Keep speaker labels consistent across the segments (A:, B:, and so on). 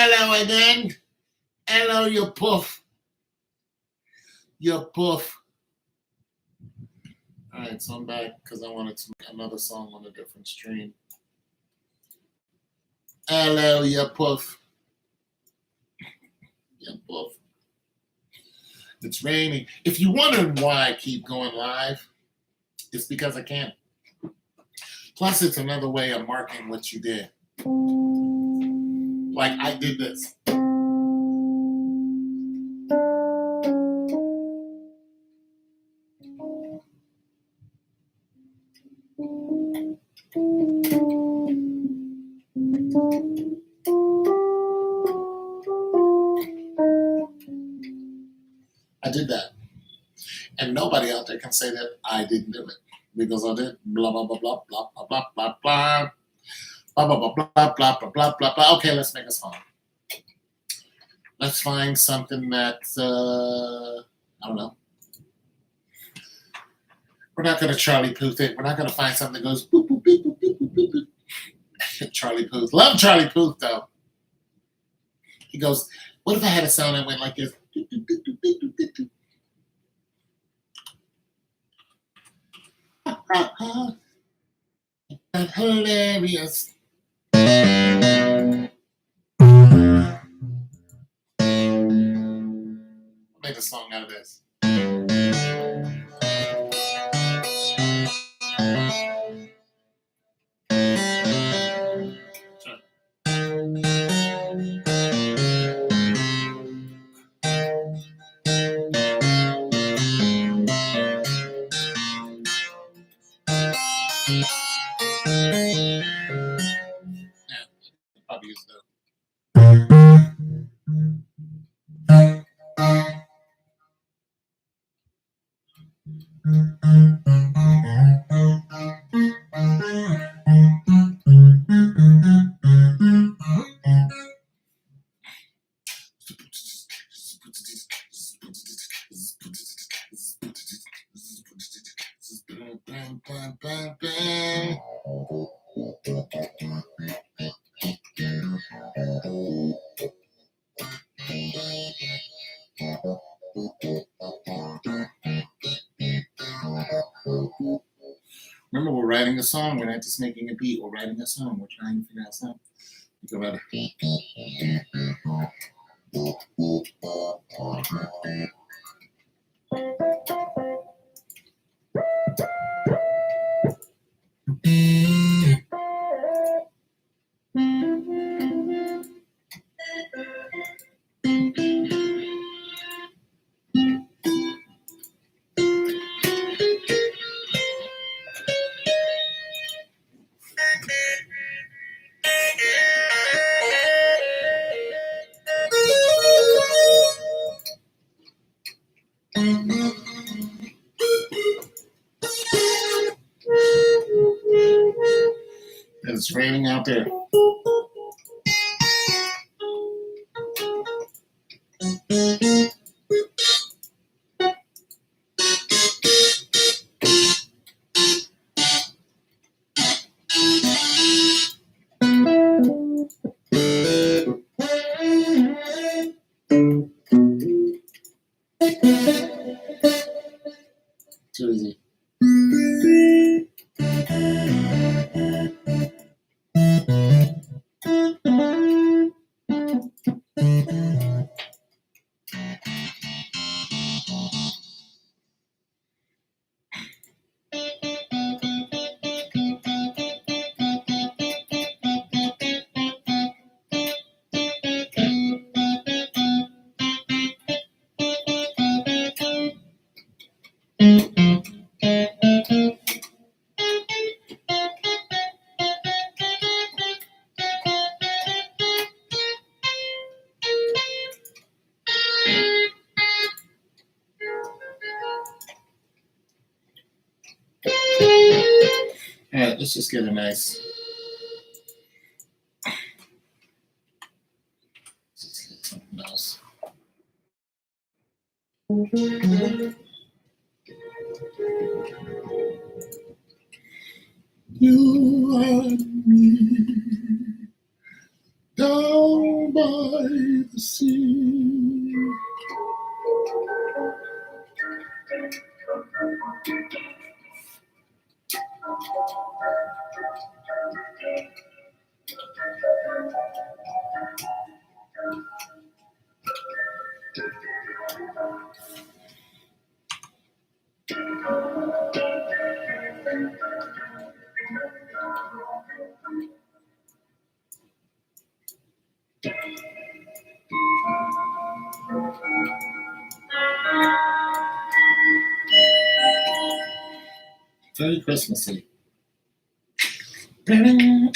A: Hello again. Hello, you poof. You poof. All right, so I'm back because I wanted to make another song on a different stream. Hello, you poof. You poof. It's raining. If you're wondering why I keep going live, it's because I can't. Plus, it's another way of marking what you did. Like I did this. I did that. And nobody out there can say that I didn't do it. Because I did blah blah blah blah blah blah blah blah blah blah blah blah blah blah blah blah blah blah. Okay, let's make a song. Let's find something that's I don't know. We're not gonna Charlie Puth it. We're not gonna find something that goes boop boop beep boop beep boop beep boop. Charlie Puth. Love Charlie Puth though. He goes, what if I had a sound that went like this? That's hilarious. Make a song out of this. Probably use that. Remember, we're writing a song. We're not just making a beat. We're writing a song. We're trying to figure out something. You go about it's raining out there. Too easy. All right, let's just get a nice. Something else. You and me, don't by the sea. Very Christmassy. Maybe.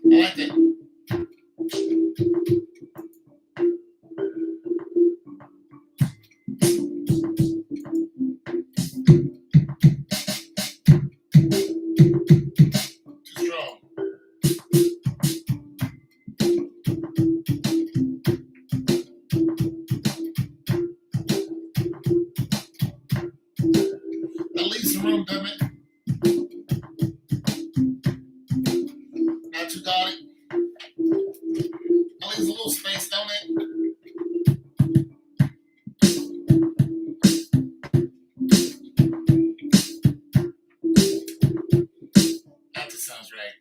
A: I like it. Too strong. That leaves some room, doesn't it? Not too gaudy. That leaves a little space, don't it? That just sounds right.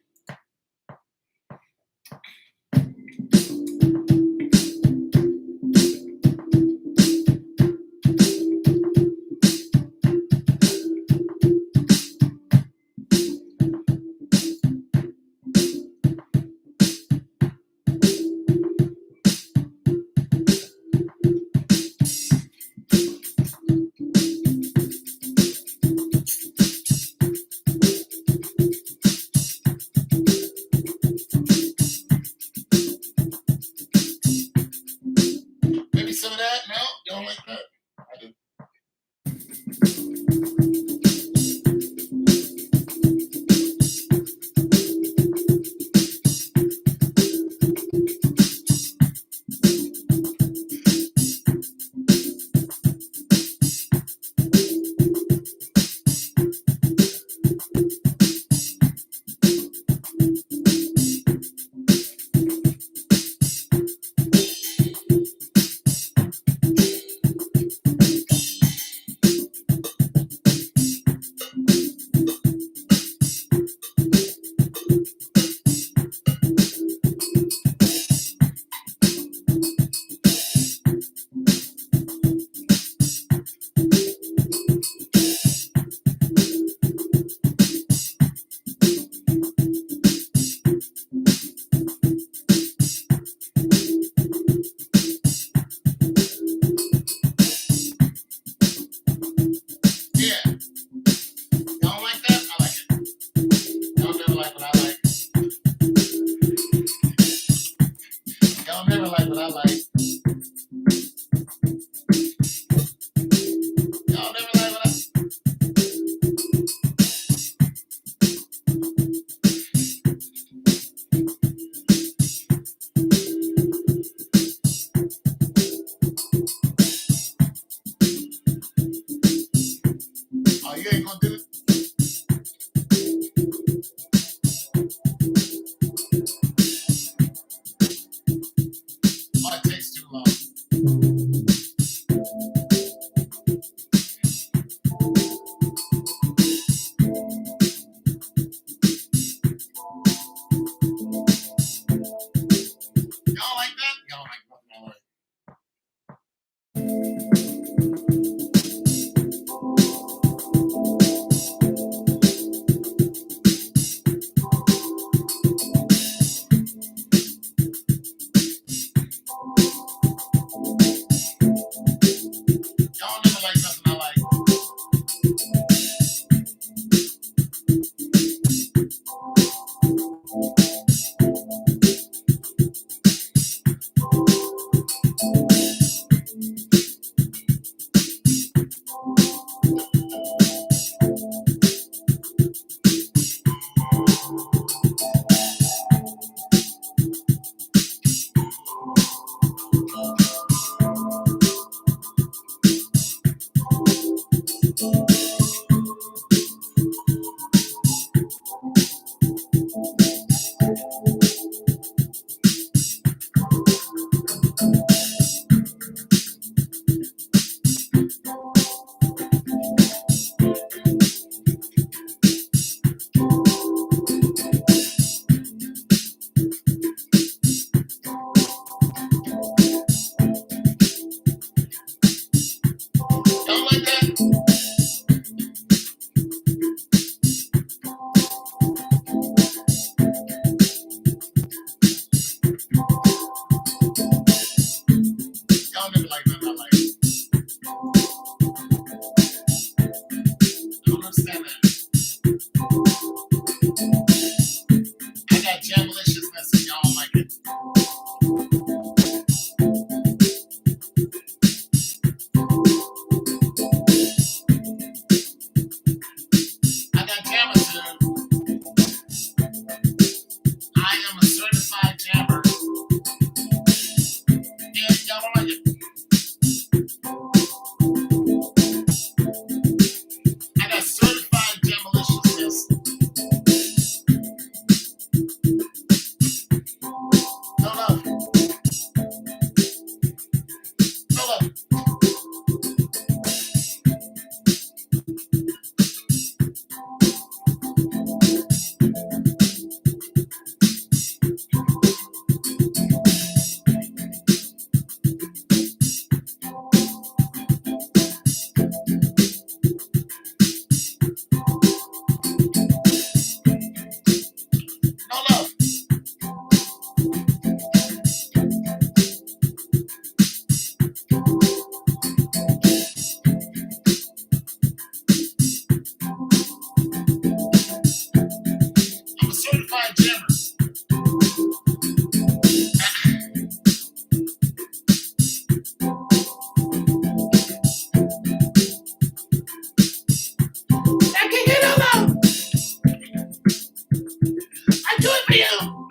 A: you.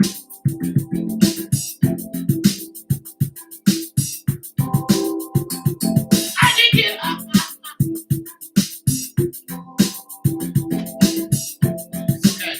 A: I did get up. Okay.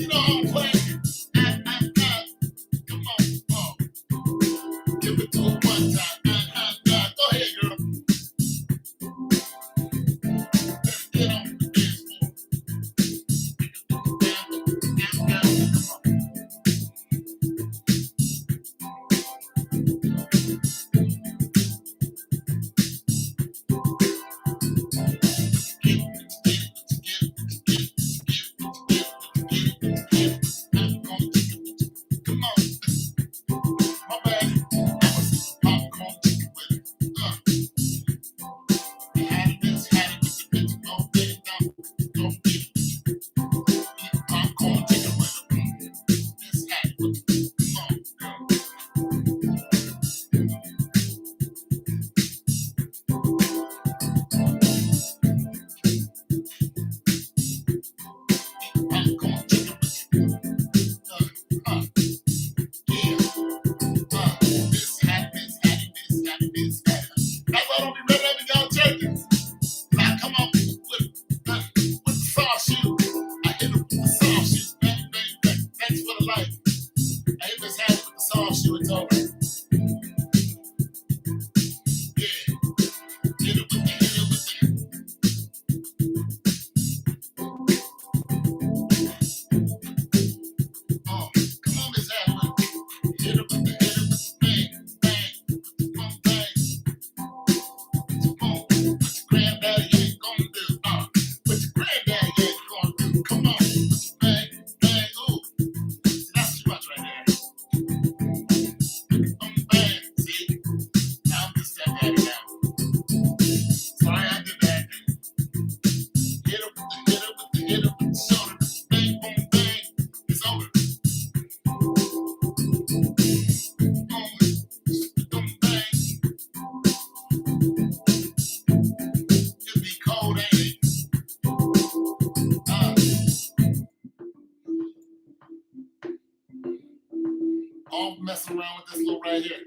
A: You know I'm playing. Come on. Give it to her one time. Go ahead, girl. Get on the dance floor. Come on. My bad. I was popcorn chicken with it. Had this, with the bitch. No, get it down. Don't get it. Eat popcorn chicken with it. This hat with it. Come on, girl. Popcorn chicken with it. Yeah. This hat. That's why I don't be ready to y'all churches. I come up with the soft shoe. I hit him with the soft shoe. Bang, bang, bang. Thanks for the life. I hit this hat with the soft shoe. It's over. Yeah. Hit it with the. Come on, Miss Adler. Hit it with the. Bang, bang. Boom, bang. Boom. What your granddaddy ain't gonna do. What your granddaddy ain't gonna do. Come on. Bang, bang. Ooh. That's too much right there. Boom, bang. See? Now I'm just that daddy now. Sorry I did that. Hit it with the shoulder. Bang, boom, bang. It's over. Boom, boom, bang. It'll be cold, ain't it? All messing around with this little right here.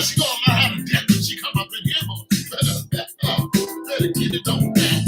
A: She gonna learn how to dance when she come up in here, boy. Better get it on down.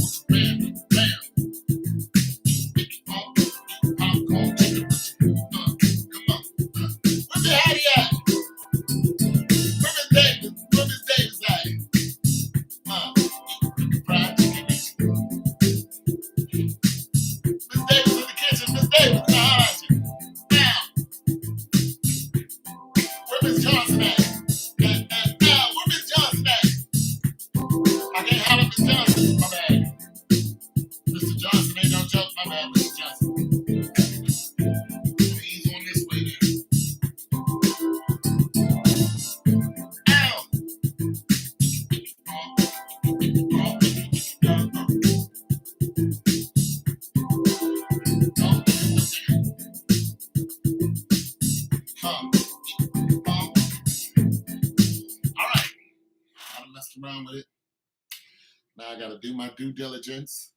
A: gotta do my due diligence.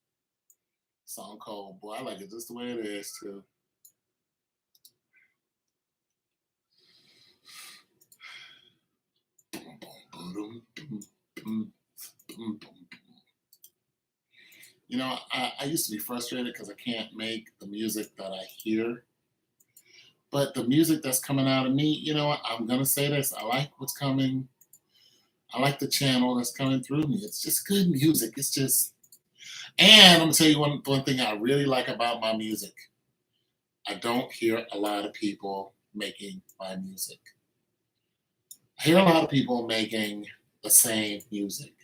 A: Song called Boy, I like it just the way it is too. You know, I used to be frustrated because I can't make the music that I hear. But the music that's coming out of me, you know what? I'm gonna say this. I like what's coming. I like the channel that's coming through me. It's just good music. It's just, and I'm gonna tell you one thing I really like about my music. I don't hear a lot of people making my music. I hear a lot of people making the same music,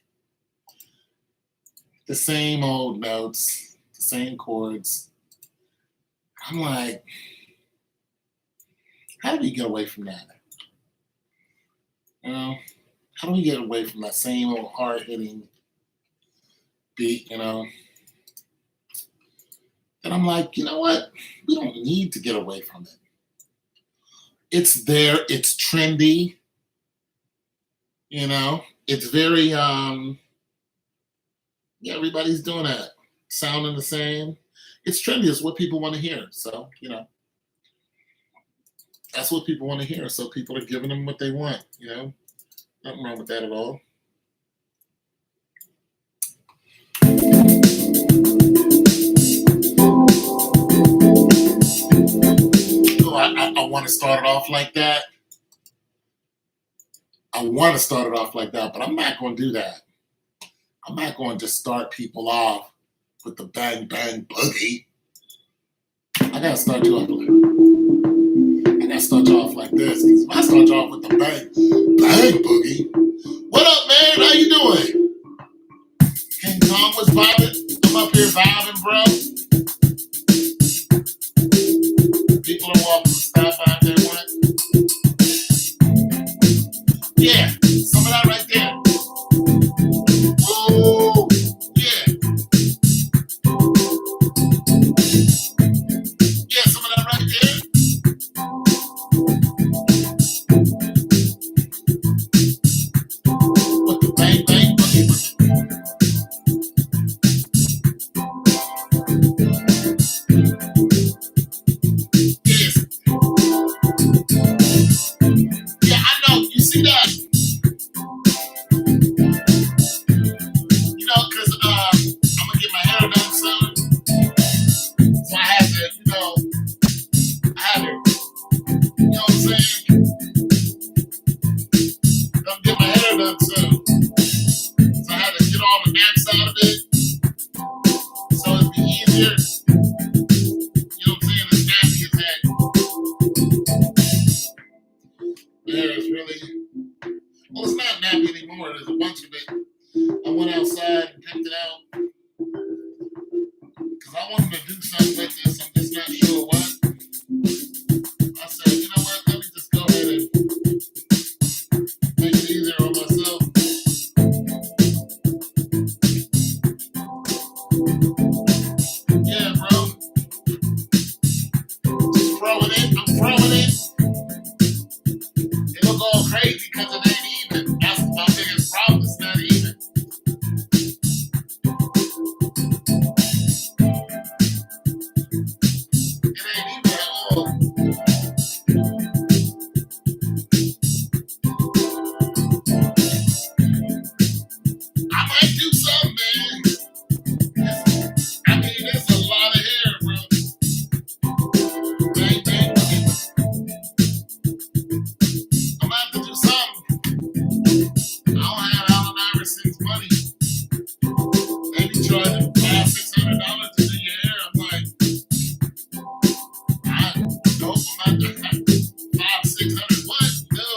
A: the same old notes, the same chords. I'm like, how do we get away from that? You know, how do we get away from that same old hard hitting beat? You know, and I'm like, you know what? We don't need to get away from it. It's there. It's trendy. You know, it's very yeah, everybody's doing that, sounding the same. It's trendy. It's what people want to hear. So, you know, that's what people want to hear. So people are giving them what they want. You know, nothing wrong with that at all. So I want to start it off like that. I want to start it off like that, but I'm not going to do that. I'm not going to just start people off with the bang bang boogie. I gotta start you off like this. Because if I start you off with the bang bang boogie, what up, man? How you doing? King Kong was vibing. I'm up here vibing, bro. People are walking the stop out there. What? Yeah, some of that right there. Ooh, yeah. Yeah, some of that right there. With the bang bang boogie. Yes. Yeah, I know. You see that? You know, because I'm going to get my hair done soon. So I had to, you know, I had to, you know what I'm saying? I'm get my hair done soon. So I had to get all the naps out of it. So it'd be easier. You know what I'm saying? It's nappy as heck. Hair is really, well, it's not nappy anymore. There's a bunch of it. I went outside and picked it out because I wanted to do something with this. I'm just not sure what. I said, you know what? Let me just go ahead and make it easier on myself. Yeah, bro. Just throwing it. I'm throwing it. It look all crazy because it ain't even. That's my biggest problem. It's not even. It ain't even at all. I might do something, man. I mean, there's a lot of hair, bro. Bang, bang, bang. I'm gonna have to do something. I don't have Allen Iverson's money. They be charging $500-$600 to do your hair. I'm like, I nope, I'm not doing that. $500-$600 what? No.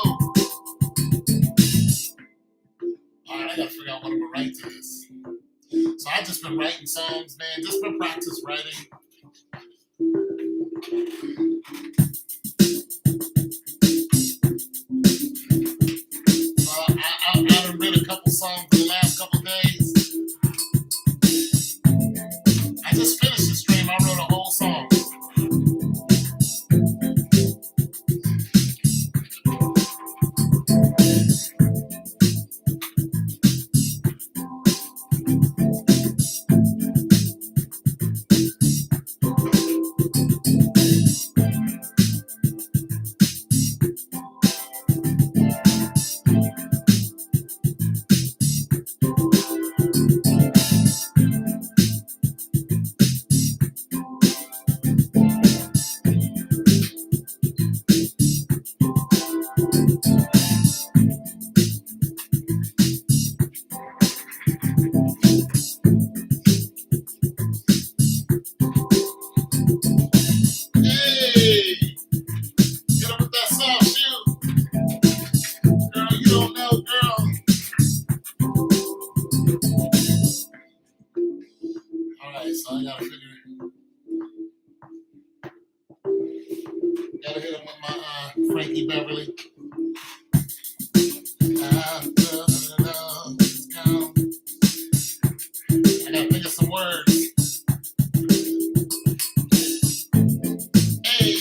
A: All right, I gotta figure out what I'm gonna write to this. So I've just been writing songs, man. Just been practice writing. I've written a couple songs in the last couple days. I just finished the stream. I wrote a whole song. right, so I gotta hit him with my Frankie Beverly. After love is gone. I gotta think of some words. Hey,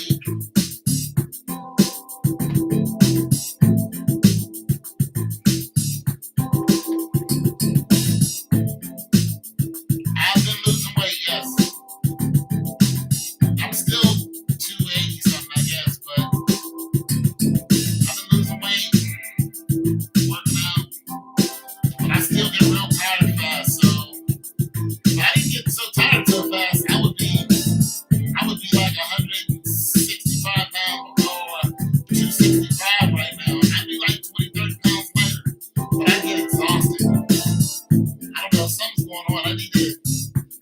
A: I've been losing weight, yes. I'm still 280 something, I guess, but I've been losing weight, working out, but I still get real tired fast. So if I didn't get so tired so fast, I would be like 165 pounds or 265 right now. I'd be like 20, 30 pounds lighter, but I get exhausted. I don't know, something's going on.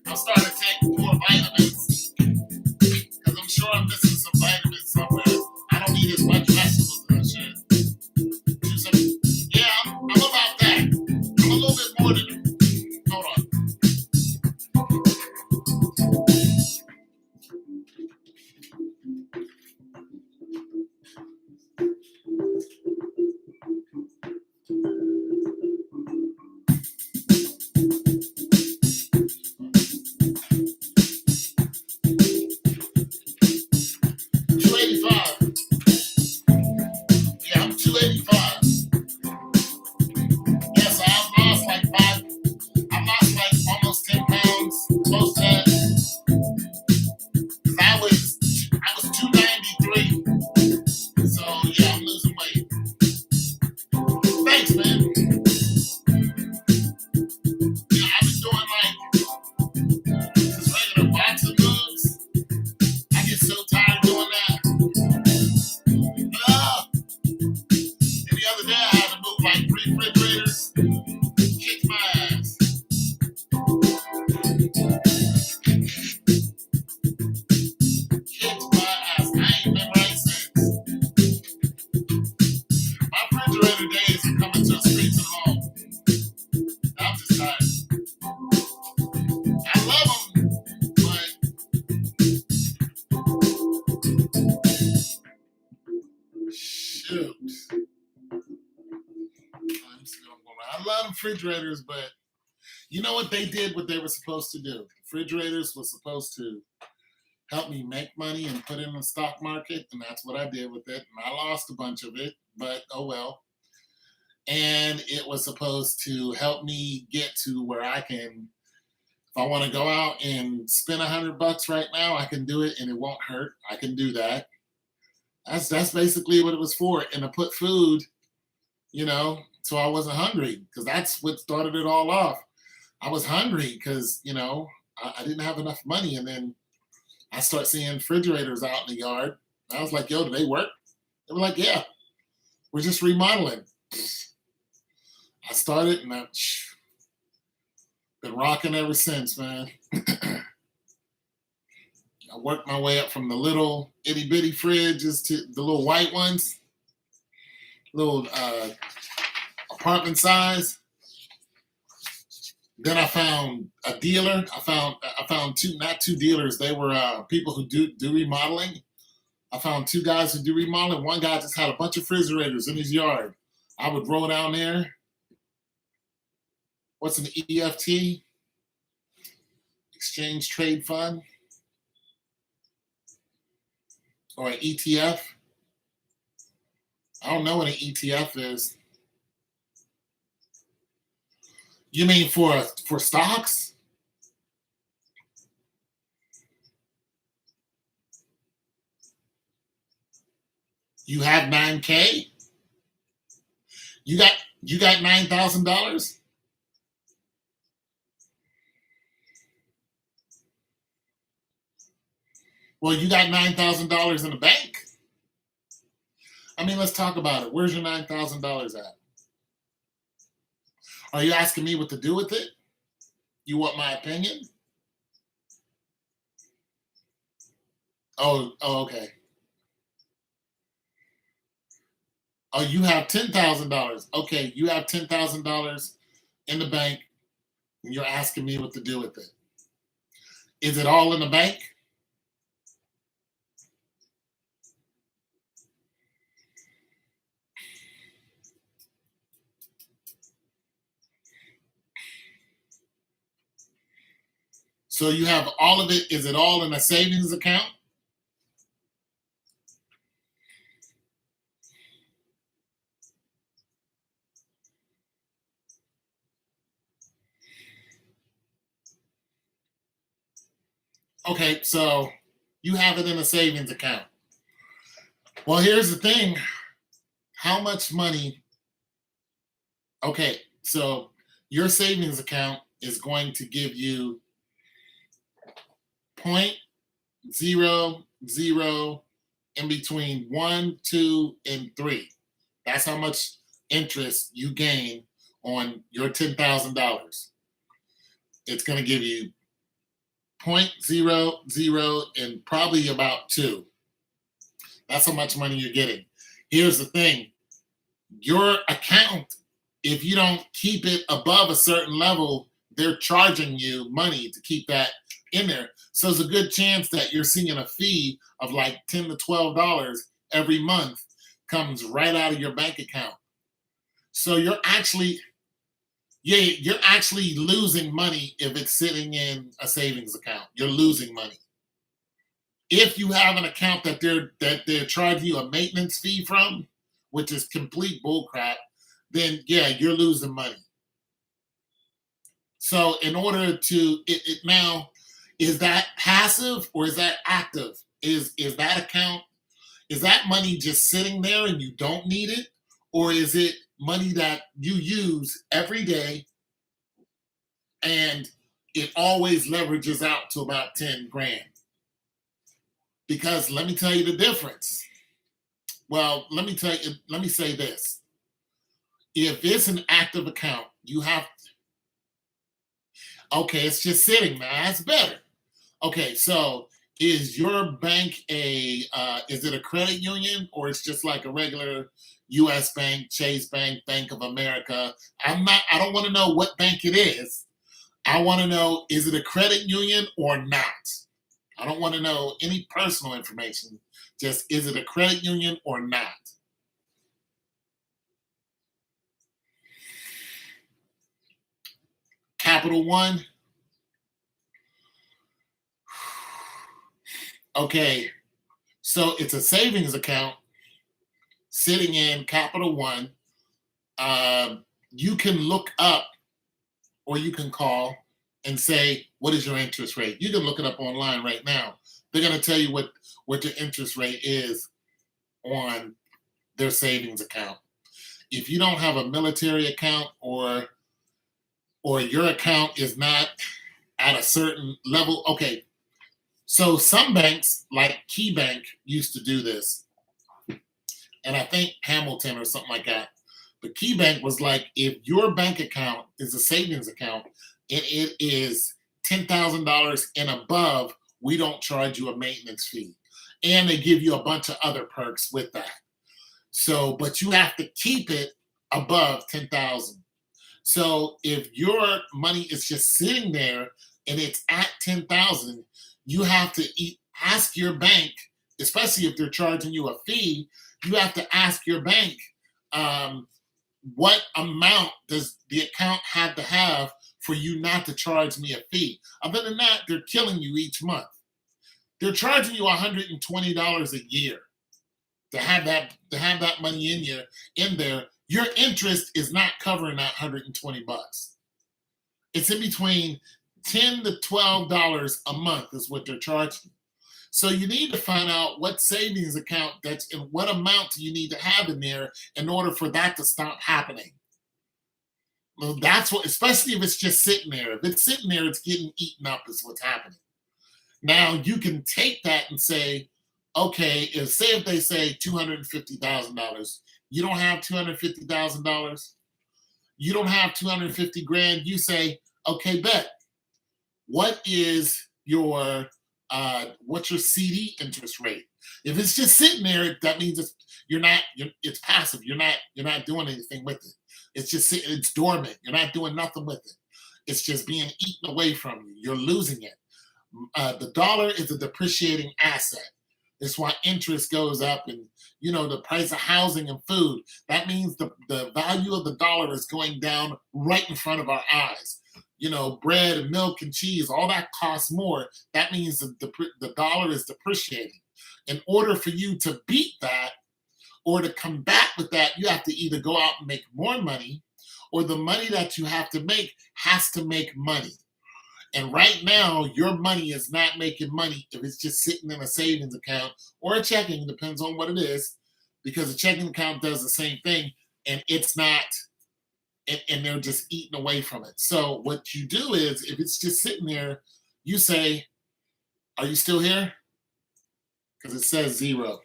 A: I'm starting to take more vitamins because I'm sure I'm missing some vitamins somewhere. I don't eat as much vegetables and shit. Do some, yeah, I'm about that. I'm a little bit more than, hold on. 285. Yeah, I'm 285. Yes, I've lost like I lost like almost 10 pounds, close to that. 'Cause I was 293. So yeah, I'm losing weight. Thanks, man. Yeah, I've been doing like just regular boxing moves. I get so tired doing that. And the other day I had to move like 3 refrigerators. Kicked my ass. Kicked my ass. I ain't been right since. My refrigerator days are coming to a screeching halt. I'm just tired. I love them, but shoot. I love refrigerators, but you know what they did? What they were supposed to do? Refrigerators were supposed to help me make money and put it in the stock market, and that's what I did with it. And I lost a bunch of it, but oh well. And it was supposed to help me get to where I can, if I want to go out and spend $100 right now, I can do it, and it won't hurt. I can do that. That's basically what it was for, and to put food, so I wasn't hungry because that's what started it all off. I was hungry because I didn't have enough money, and then I start seeing refrigerators out in the yard. And I was like, "Yo, do they work?" They were like, "Yeah, we're just remodeling." I started, and I've been rocking ever since, man. I worked my way up from the little itty bitty fridges to the little white ones, little apartment size. Then I found a dealer. I found two, not two dealers. They were people who do remodeling. I found two guys who do remodeling. One guy just had a bunch of refrigerators in his yard. I would roll down there. What's an EFT? Exchange Trade Fund, or an ETF? I don't know what an ETF is. You mean for stocks? You have 9K? You got you got $9,000? Well, you got $9,000 in the bank. I mean, let's talk about it. Where's your $9,000 at? Are you asking me what to do with it? You want my opinion? Oh, okay. Oh, you have $10,000. Okay, you have $10,000 in the bank, and you're asking me what to do with it. Is it all in the bank? So you have all of it. Is it all in a savings account? Okay, so you have it in a savings account. Well, here's the thing. How much money? Okay, so your savings account is going to give you 0.00 in between 1, 2, and 3. That's how much interest you gain on your $10,000. It's going to give you 0.00 and probably about 2. That's how much money you're getting. Here's the thing. Your account, if you don't keep it above a certain level, they're charging you money to keep that in there. So there's a good chance that you're seeing a fee of like $10 to $12 every month comes right out of your bank account. So you're actually losing money if it's sitting in a savings account. You're losing money. If you have an account that they're charging you a maintenance fee from, which is complete bullcrap, then yeah, you're losing money. So in order to it now, is that passive or is that active? Is that account, is that money just sitting there and you don't need it? Or is it money that you use every day and it always leverages out to about 10 grand? Because let me tell you the difference. Well, let me say this. If it's an active account, you have, okay, it's just sitting there. That's better. Okay, so is your bank is it a credit union or it's just like a regular US bank, Chase Bank, Bank of America? I don't want to know what bank it is. I want to know, is it a credit union or not? I don't want to know any personal information. Just, is it a credit union or not? Capital One. Okay, so it's a savings account sitting in Capital One. You can look up or you can call and say, what is your interest rate? You can look it up online right now. They're going to tell you what your interest rate is on their savings account. If you don't have a military account or your account is not at a certain level, okay. So some banks like Key Bank used to do this, and I think Hamilton or something like that. But Key Bank was like, if your bank account is a savings account and it is $10,000 and above, we don't charge you a maintenance fee, and they give you a bunch of other perks with that. So, but you have to keep it above 10,000. So if your money is just sitting there and it's at 10,000, you have to ask your bank, especially if they're charging you a fee, you have to ask your bank, what amount does the account have to have for you not to charge me a fee? Other than that, they're killing you each month. They're charging you $120 a year to have that money in there. Your interest is not covering that 120 bucks. It's in between $10 to $12 a month is what they're charging. So you need to find out what savings account that's in, what amount do you need to have in there in order for that to stop happening. Well, that's what, especially if it's just sitting there. If it's sitting there, it's getting eaten up is what's happening. Now you can take that and say, okay, if they say $250,000, you don't have $250,000, you don't have 250 grand. You say, okay, bet. What is your what's your CD interest rate? If it's just sitting there, that means it's passive. You're not doing anything with it. It's just it's dormant. You're not doing nothing with it. It's just being eaten away from you. You're losing it. The dollar is a depreciating asset. It's why interest goes up, and the price of housing and food. That means the value of the dollar is going down right in front of our eyes. Bread and milk and cheese, all that costs more. That means the dollar is depreciating. In order for you to beat that or to combat with that, you have to either go out and make more money, or the money that you have to make has to make money. And right now, your money is not making money if it's just sitting in a savings account or a checking, depends on what it is, because a checking account does the same thing, and it's not, and they're just eating away from it. So what you do is, if it's just sitting there, you say, are you still here? Because it says 0.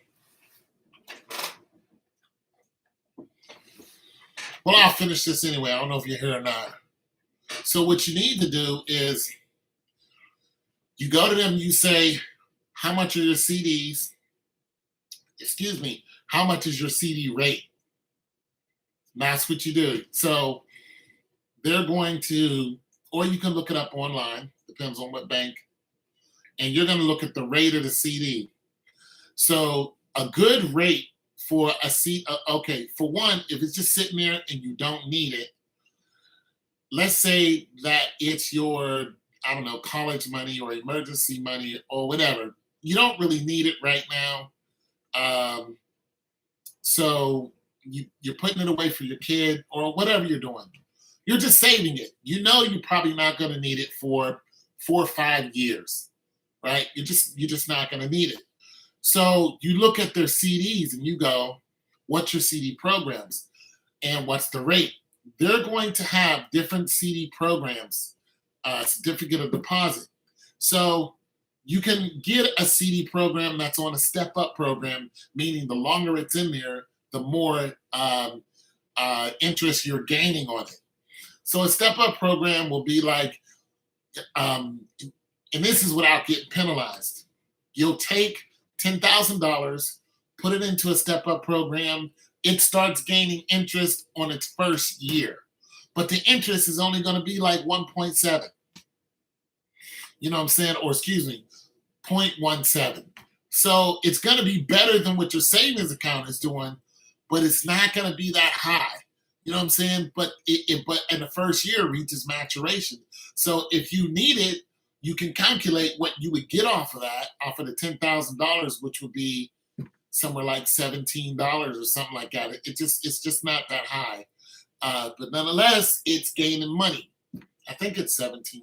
A: Well, I'll finish this anyway. I don't know if you're here or not. So what you need to do is you go to them, you say, how much are your CDs? Excuse me, how much is your CD rate? And that's what you do. So they're going to, or you can look it up online, depends on what bank, and you're going to look at the rate of the CD. So a good rate for a CD, okay, for one, if it's just sitting there and you don't need it, let's say that it's your, I don't know, college money or emergency money or whatever. You don't really need it right now. So you're putting it away for your kid or whatever you're doing. You're just saving it. You're probably not going to need it for 4 or 5 years, right? You're just not going to need it. So you look at their CDs and you go, what's your CD programs and what's the rate? They're going to have different CD programs, certificate of deposit. So you can get a CD program that's on a step-up program, meaning the longer it's in there, the more interest you're gaining on it. So a step-up program will be like, and this is without getting penalized. You'll take $10,000, put it into a step-up program. It starts gaining interest on its first year, but the interest is only going to be like 1.7. You know what I'm saying? Or excuse me, 0.17. So it's going to be better than what your savings account is doing, but it's not going to be that high. You know what I'm saying? But but in the first year reaches maturation. So if you need it, you can calculate what you would get off of that, off of the $10,000, which would be somewhere like $17 or something like that. It's just not that high. But nonetheless, it's gaining money. I think it's $17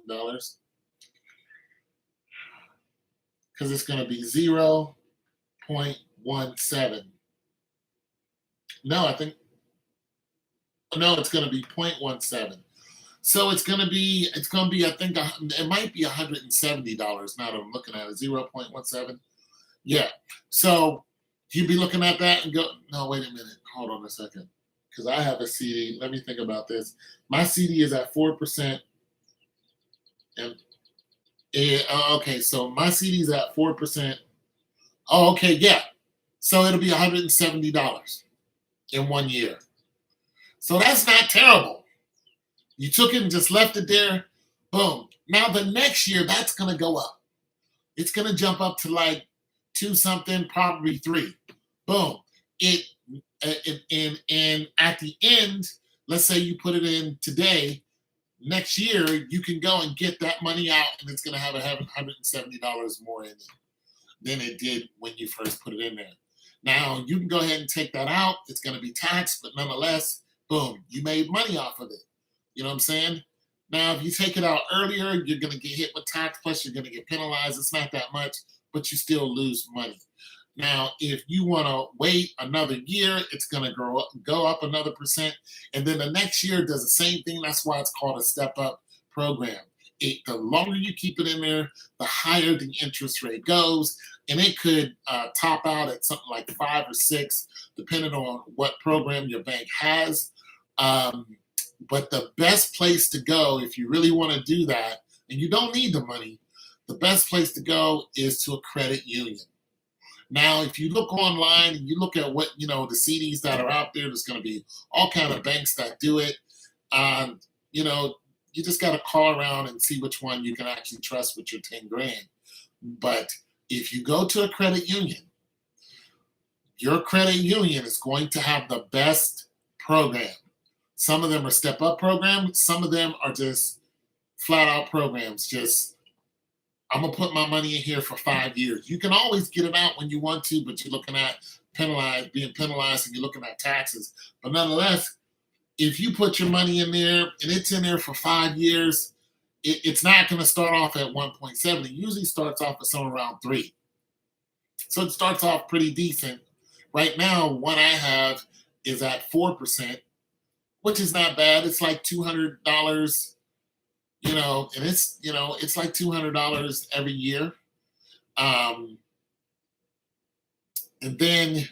A: because it's going to be 0.17. No, it's going to be 0.17. So it's going to be, I think it might be $170 now that I'm looking at it, 0.17. Yeah. So you'd be looking at that and go, no, wait a minute. Hold on a second. Because I have a CD. Let me think about this. My CD is at 4%. And okay, so my CD is at 4%. Oh, okay, yeah. So it'll be $170 in 1 year. So that's not terrible. You took it and just left it there. Boom. Now the next year, that's going to go up. It's going to jump up to like 2 something, probably 3. Boom. And at the end, let's say you put it in today, next year you can go and get that money out, and it's going to have $170 more in it than it did when you first put it in there. Now you can go ahead and take that out. It's going to be taxed, but nonetheless, boom, you made money off of it. You know what I'm saying? Now, if you take it out earlier, you're going to get hit with tax, plus you're going to get penalized. It's not that much, but you still lose money. Now, if you want to wait another year, it's going to go up another percent. And then the next year does the same thing. That's why it's called a step-up program. The longer you keep it in there, the higher the interest rate goes. And it could top out at something like 5 or 6, depending on what program your bank has. But the best place to go, if you really want to do that, and you don't need the money, the best place to go is to a credit union. Now, if you look online and you look at what, the CDs that are out there, there's going to be all kind of banks that do it. you just got to call around and see which one you can actually trust with your 10 grand. But if you go to a credit union, your credit union is going to have the best program. Some of them are step up programs, some of them are just flat out programs. Just, I'm gonna put my money in here for 5 years. You can always get it out when you want to, but you're looking at being penalized, and you're looking at taxes. But nonetheless, if you put your money in there and it's in there for 5 years, it's not going to start off at 1.7. It usually starts off at somewhere around 3. So it starts off pretty decent. Right now, one I have is at 4%, which is not bad. It's like $200, and it's like $200 every year. And then,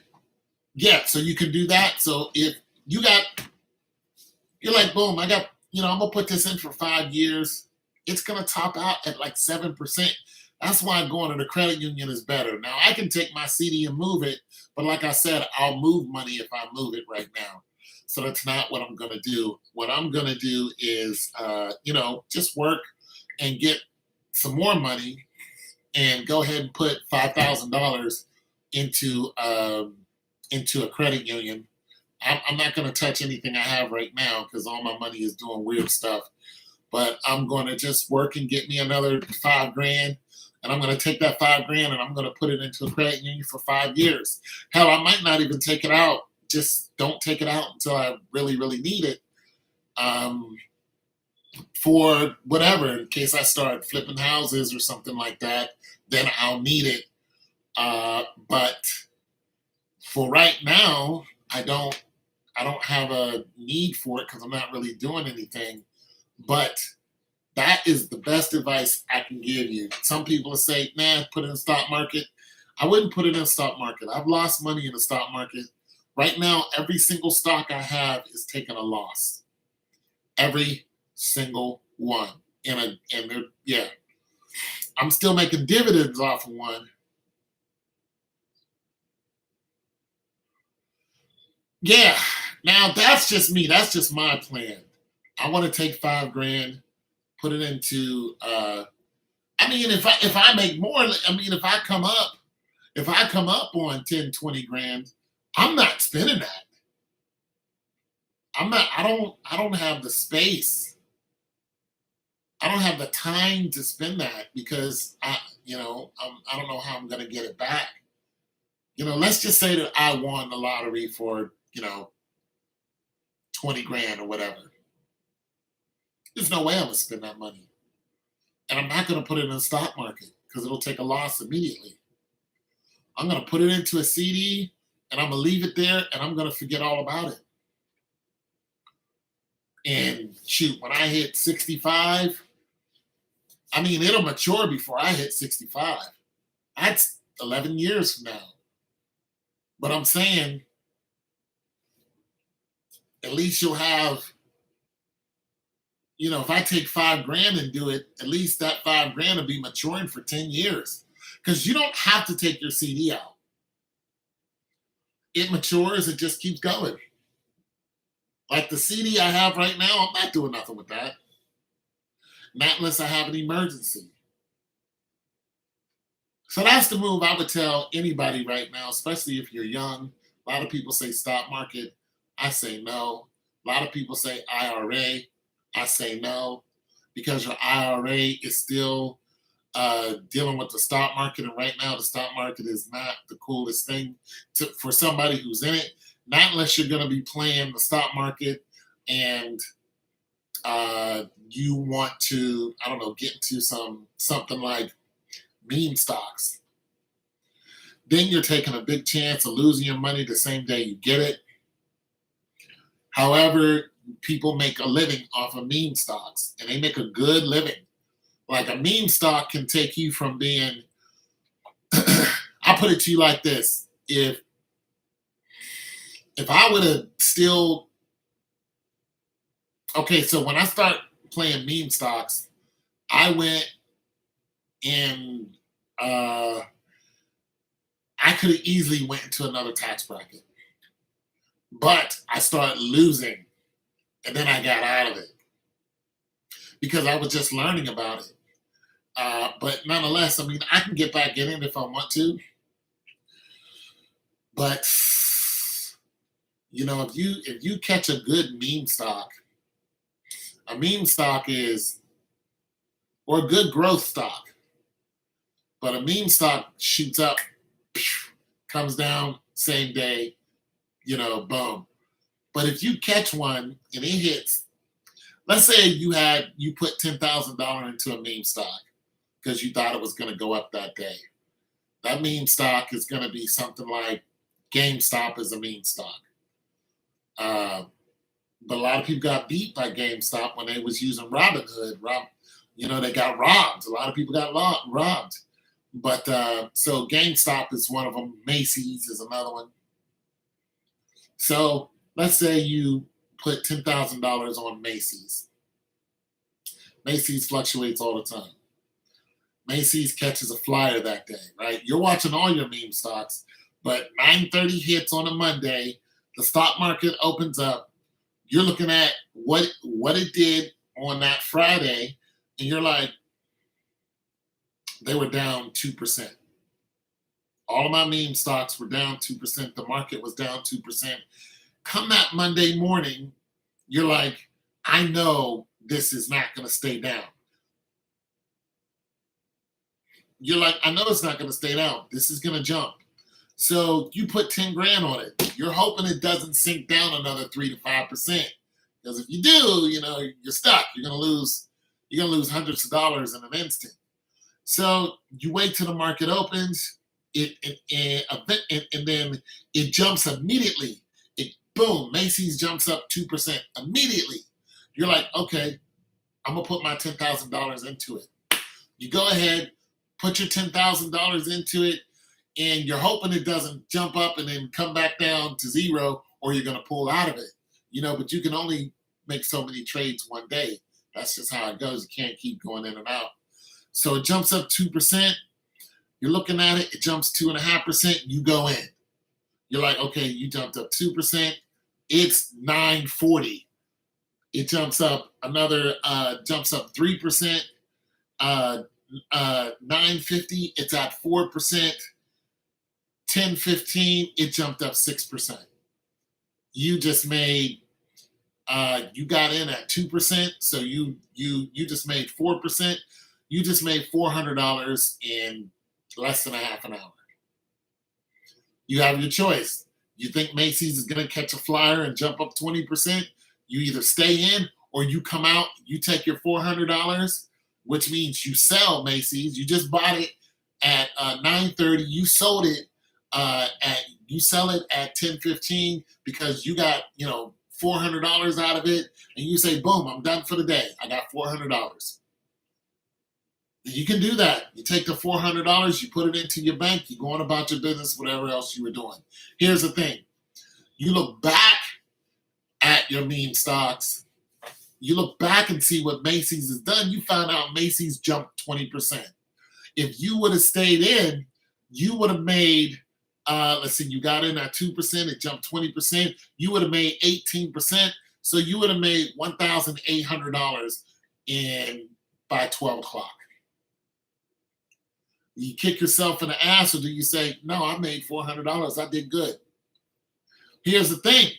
A: yeah, so you can do that. So if you're like, boom, I'm gonna put this in for 5 years. It's gonna top out at like 7%. That's why going to the credit union is better. Now I can take my CD and move it, but like I said, I'll move money if I move it right now. So that's not what I'm gonna do. What I'm gonna do is, just work and get some more money and go ahead and put $5,000 into a credit union. I'm not going to touch anything I have right now because all my money is doing weird stuff. But I'm going to just work and get me another 5 grand, and I'm going to take that 5 grand and I'm going to put it into a credit union for 5 years. Hell, I might not even take it out. Just don't take it out until I really, really need it. For whatever, in case I start flipping houses or something like that, then I'll need it. But for right now, I don't have a need for it because I'm not really doing anything. But that is the best advice I can give you. Some people say, nah, put it in the stock market. I wouldn't put it in the stock market. I've lost money in the stock market. Right now, every single stock I have is taking a loss. Every single one. I'm still making dividends off of one. Yeah. Now that's just me. That's just my plan. I want to take 5 grand, put it into if I make more, if I come up on 10, 20 grand, I'm not spending that. I don't have the space. I don't have the time to spend that because I don't know how I'm going to get it back. Let's just say that I won the lottery for, 20 grand or whatever. There's no way I'm going to spend that money. And I'm not going to put it in the stock market because it'll take a loss immediately. I'm going to put it into a CD and I'm going to leave it there and I'm going to forget all about it. And shoot, when I hit 65, it'll mature before I hit 65. That's 11 years from now. But I'm saying, at least you'll have, if I take 5 grand and do it, at least that 5 grand will be maturing for 10 years. Because you don't have to take your CD out. It matures, it just keeps going. Like the CD I have right now, I'm not doing nothing with that. Not unless I have an emergency. So that's the move I would tell anybody right now, especially if you're young. A lot of people say stock market. I say no. A lot of people say IRA. I say no, because your IRA is still dealing with the stock market. And right now, the stock market is not the coolest thing for somebody who's in it. Not unless you're going to be playing the stock market and you want to, get into something like meme stocks. Then you're taking a big chance of losing your money the same day you get it. However, people make a living off of meme stocks, and they make a good living. Like a meme stock can take you from being, I'll put it to you like this. If I would have still, okay, so when I start playing meme stocks, I went and I could have easily went into another tax bracket. But I started losing, and then I got out of it. because I was just learning about it. But nonetheless, I mean, I can get back in it if I want to. But if you catch a good meme stock, a meme stock is or a good growth stock, but a meme stock shoots up, comes down same day, boom. But if you catch one and it hits, let's say you put $10,000 into a meme stock because you thought it was going to go up that day. That meme stock is going to be something like GameStop is a meme stock. But a lot of people got beat by GameStop when they was using Robinhood. They got robbed. A lot of people got robbed. But so GameStop is one of them. Macy's is another one. So let's say you put $10,000 on Macy's. Macy's fluctuates all the time. Macy's catches a flyer that day, right? You're watching all your meme stocks, but 9:30 hits on a Monday. The stock market opens up. You're looking at what it did on that Friday, and you're like, they were down 2%. All of my meme stocks were down 2%. The market was down 2%. Come that Monday morning, you're like, I know this is not going to stay down. You're like, I know it's not going to stay down. This is going to jump. So you put 10 grand on it. You're hoping it doesn't sink down another 3 to 5%. Because if you do, you're stuck. You're going to lose hundreds of dollars in an instant. So you wait till the market opens, and then it jumps immediately. Boom, Macy's jumps up 2% immediately. You're like, okay, I'm going to put my $10,000 into it. You go ahead, put your $10,000 into it, and you're hoping it doesn't jump up and then come back down to zero, or you're going to pull out of it. But you can only make so many trades one day. That's just how it goes. You can't keep going in and out. So it jumps up 2%. You're looking at it. It jumps 2.5%. You go in. You're like, okay, you jumped up 2%. It's 940. It jumps up 3%. 950. It's at 4%. 1015. It jumped up 6%. You just made. You got in at 2%. So you just made 4%. You just made $400 in less than a half an hour. You have your choice. You think Macy's is going to catch a flyer and jump up 20%? You either stay in or you come out, you take your $400, which means you sell Macy's. You just bought it at 9:30. You sold it you sell it at 10:15 because you got $400 out of it, and you say, boom, I'm done for the day. I got $400. You can do that. You take the $400, you put it into your bank, you go on about your business, whatever else you were doing. Here's the thing. You look back at your meme stocks. You look back and see what Macy's has done. You found out Macy's jumped 20%. If you would have stayed in, you would have made, let's see, you got in at 2%, it jumped 20%. You would have made 18%. So you would have made $1,800 by 12 o'clock. You kick yourself in the ass, or do you say, no, I made $400. I did good. Here's the thing.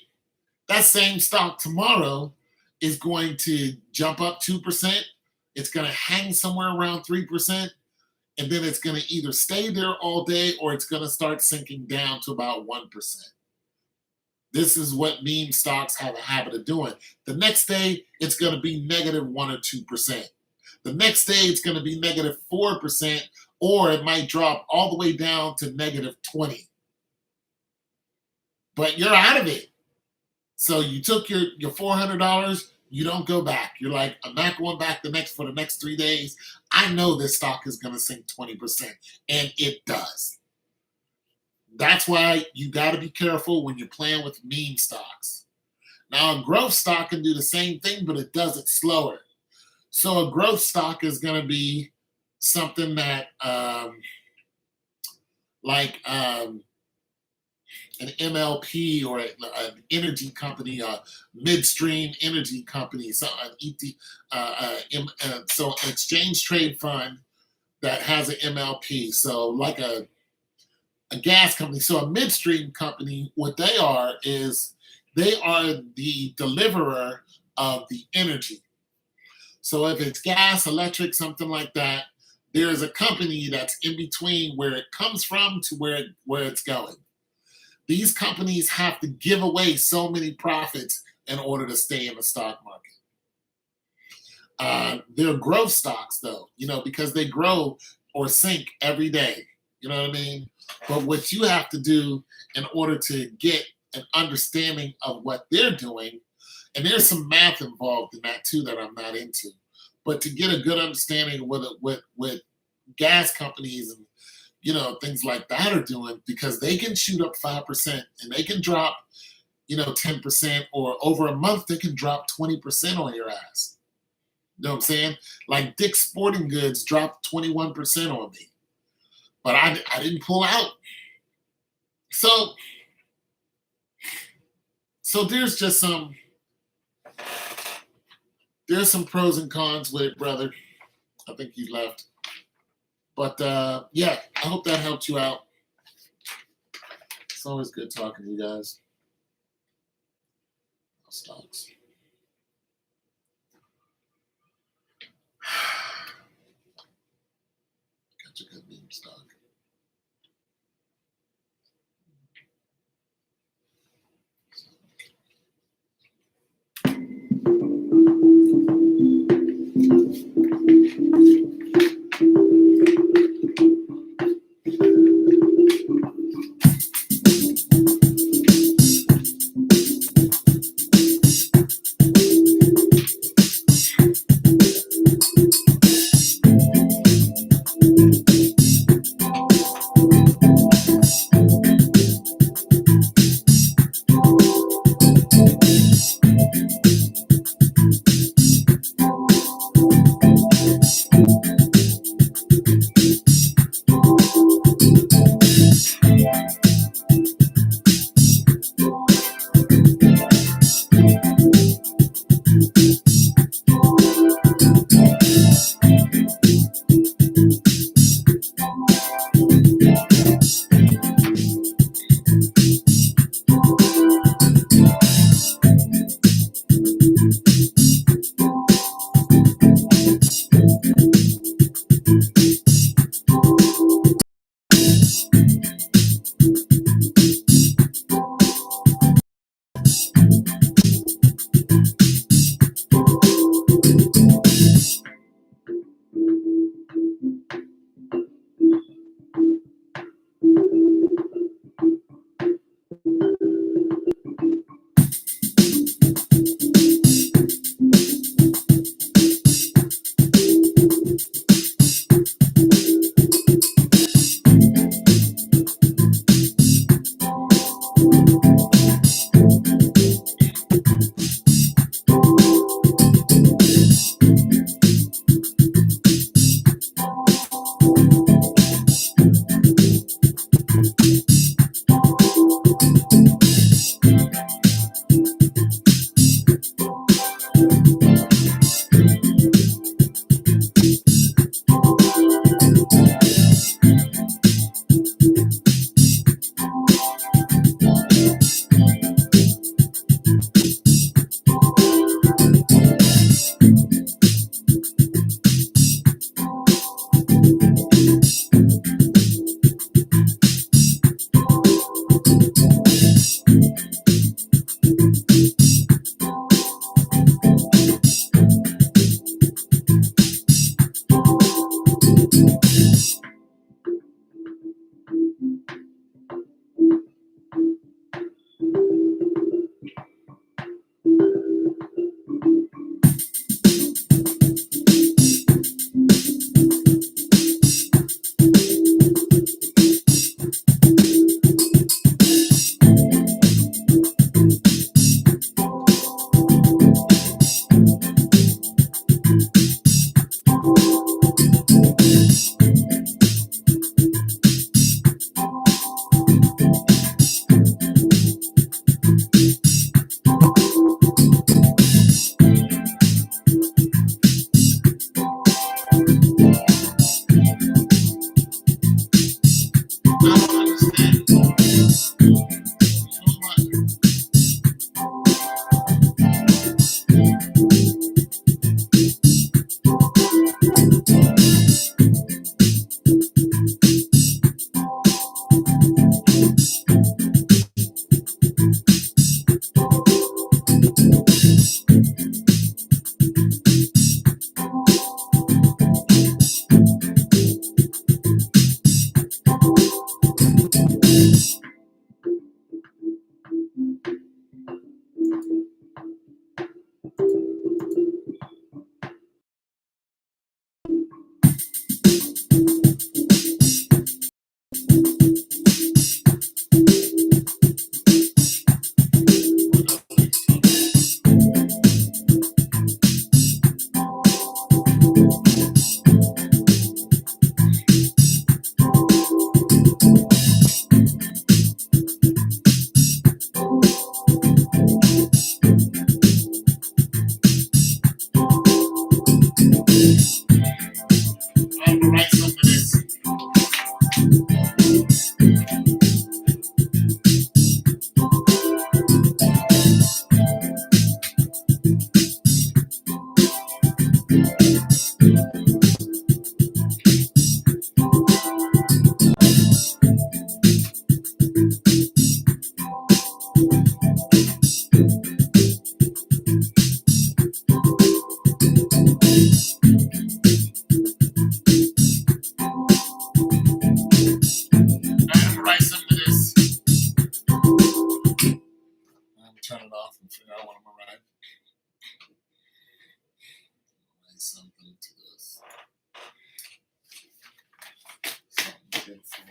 A: That same stock tomorrow is going to jump up 2%. It's going to hang somewhere around 3%. And then it's going to either stay there all day or it's going to start sinking down to about 1%. This is what meme stocks have a habit of doing. The next day, it's going to be negative 1 or 2%. The next day, it's going to be negative 4%, or it might drop all the way down to negative 20. But you're out of it. So you took your $400, you don't go back. You're like, I'm not going back for the next 3 days. I know this stock is going to sink 20%, and it does. That's why you got to be careful when you're playing with meme stocks. Now, a growth stock can do the same thing, but it does it slower. So a growth stock is going to be something that an MLP or an energy company, a midstream energy company, so an so an exchange trade fund that has an MLP. So like a gas company. So a midstream company, what they are is they are the deliverer of the energy. So if it's gas, electric, something like that, there is a company that's in between where it comes from to where it's going. These companies have to give away so many profits in order to stay in the stock market. They're growth stocks, though, because they grow or sink every day. You know what I mean? But what you have to do in order to get an understanding of what they're doing, and there's some math involved in that too that I'm not into, but to get a good understanding of what gas companies and things like that are doing, because they can shoot up 5% and they can drop 10%, or over a month they can drop 20% on your ass. You know what I'm saying? Like Dick's Sporting Goods dropped 21% on me, but I didn't pull out. So there's just some pros and cons with it, brother. I think he left. But yeah, I hope that helped you out. It's always good talking to you guys. Stocks. Got a good meme stock.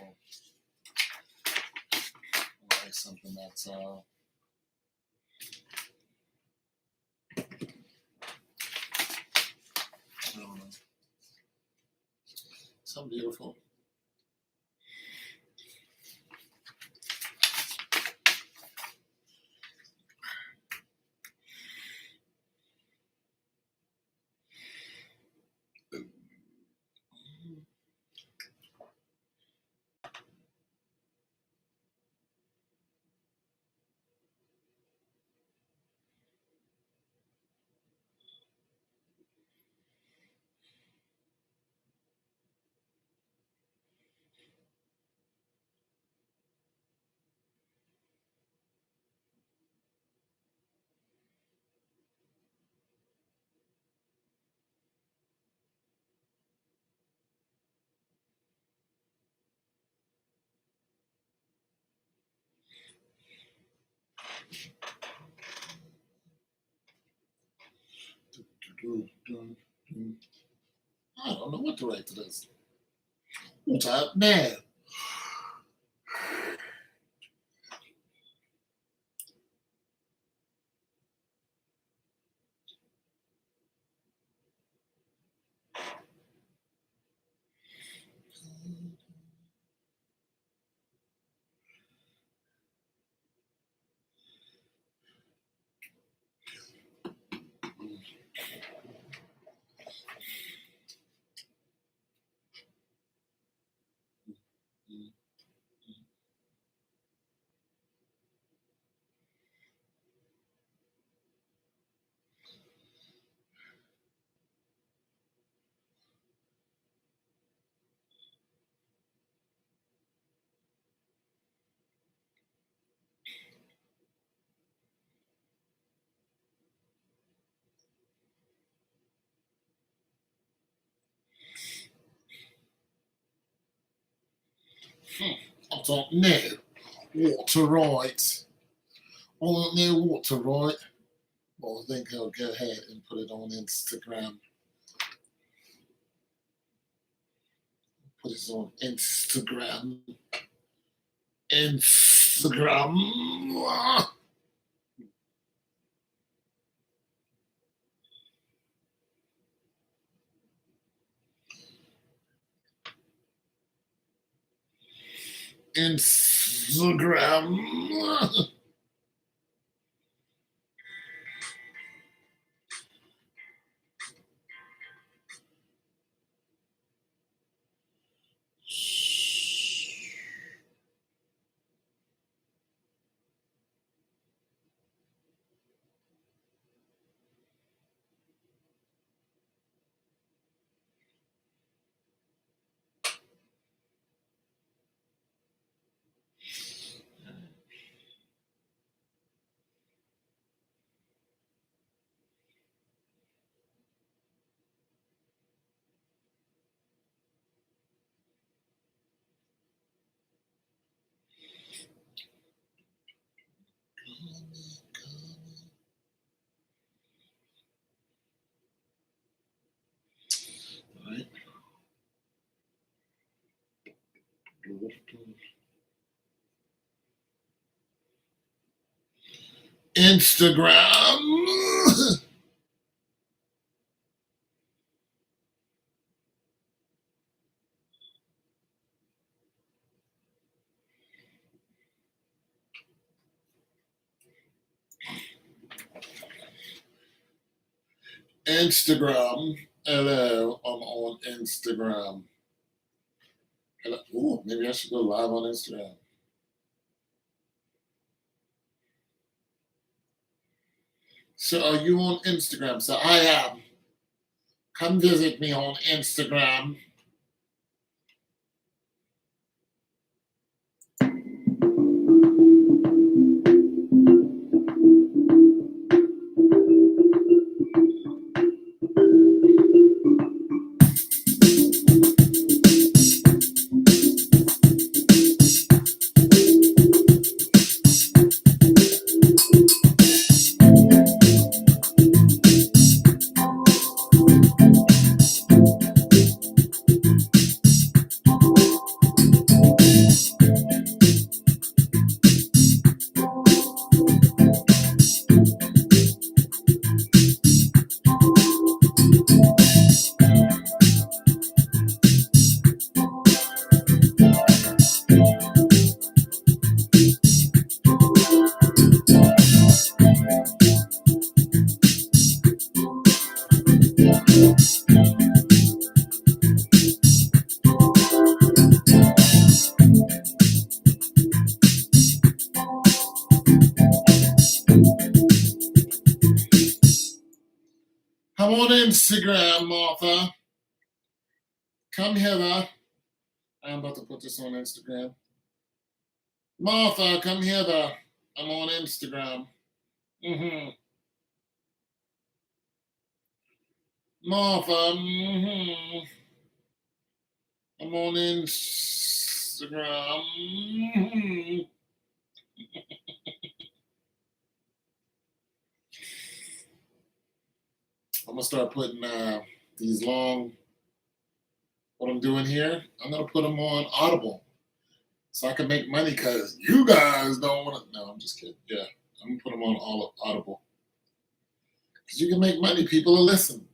A: beautiful. Like something that's I don't know. So beautiful. I don't know what to write to this. I'm tired now. I don't know what to write. I don't know what to write. Well, I think I'll go ahead and put it on Instagram. Put it on Instagram. Instagram. Instagram. Right. Instagram. Instagram. Hello, I'm on Instagram. Hello. Ooh, maybe I should go live on Instagram. So, are you on Instagram? So, I am. Come visit me on Instagram. I'm on Instagram, Martha. Come hither. I'm about to put this on Instagram. Martha, come hither. I'm on Instagram. Martha, I'm on Instagram. I'm gonna start putting these long. What I'm doing here, I'm gonna put them on Audible so I can make money. Because you guys don't want to. No, I'm just kidding. Yeah, I'm gonna put them on all Audible because you can make money. People will listen.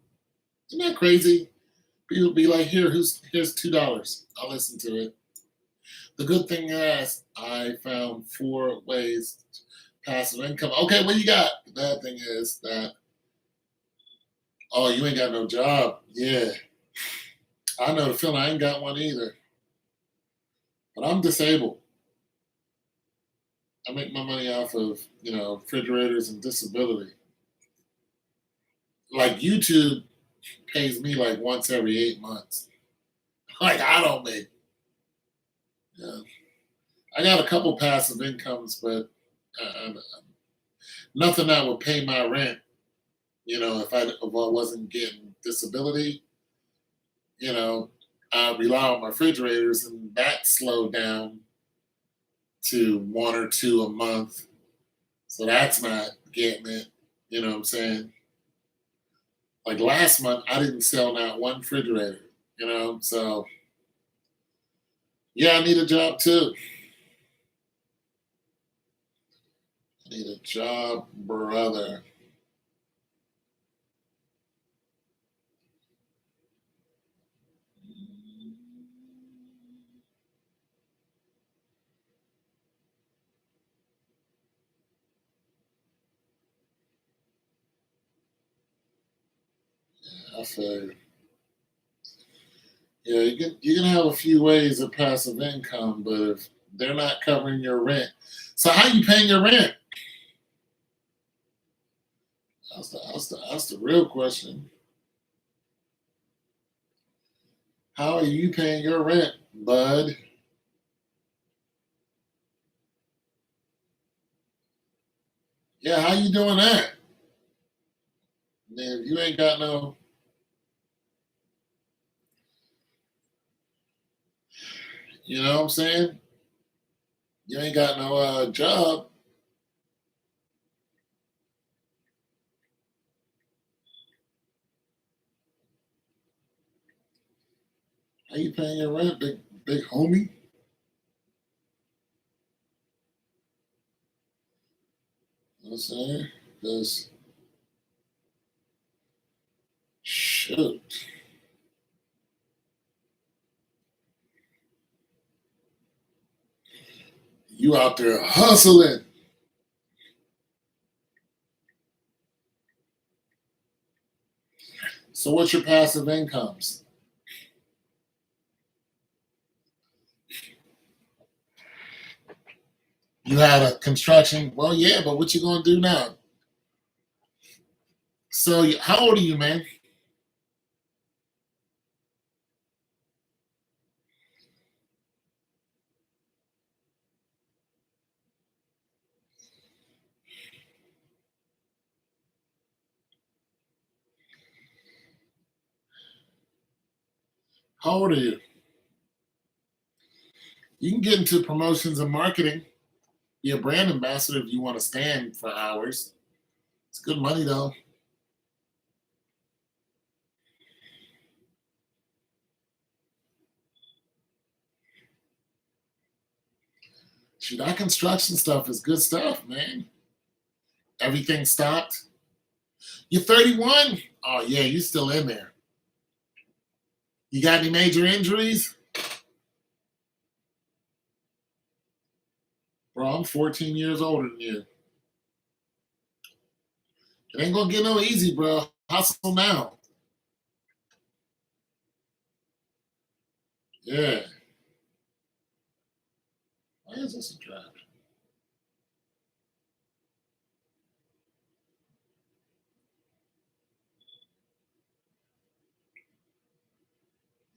A: Isn't that crazy? People be like, here's $2. I'll listen to it. The good thing is, I found 4 ways passive income. Okay, what you got? The bad thing is that, oh, you ain't got no job. Yeah, I know the feeling. I ain't got one either. But I'm disabled. I make my money off of, refrigerators and disability. Like YouTube pays me like once every 8 months. Like I don't make. Yeah. I got a couple passive incomes, but uh, nothing that would pay my rent. If I wasn't getting disability, you know, I rely on my refrigerators, and that slowed down to 1 or 2 a month. So that's not getting it. You know what I'm saying? Like last month, I didn't sell not one refrigerator. So yeah, I need a job too. I need a job, brother. I feel yeah, you can have a few ways of passive income, but if they're not covering your rent, so how you paying your rent? That's the real question. How are you paying your rent, bud? Yeah, how you doing that? Man, if you ain't got no, you know what I'm saying? You ain't got no job. How you paying your rent, big homie? You know what I'm saying? Because shoot, you out there hustling. So what's your passive incomes? You had a construction. Well, yeah, but what you gonna do now? So how old are you, man? How old are you? You can get into promotions and marketing. Be a brand ambassador if you want to stand for hours. It's good money though. Shoot, that construction stuff is good stuff, man. Everything stopped. You're 31. Oh yeah, you still in there. You got any major injuries? Bro, I'm 14 years older than you. It ain't gonna get no easy, bro. Hustle now. Yeah. Why is this a draft?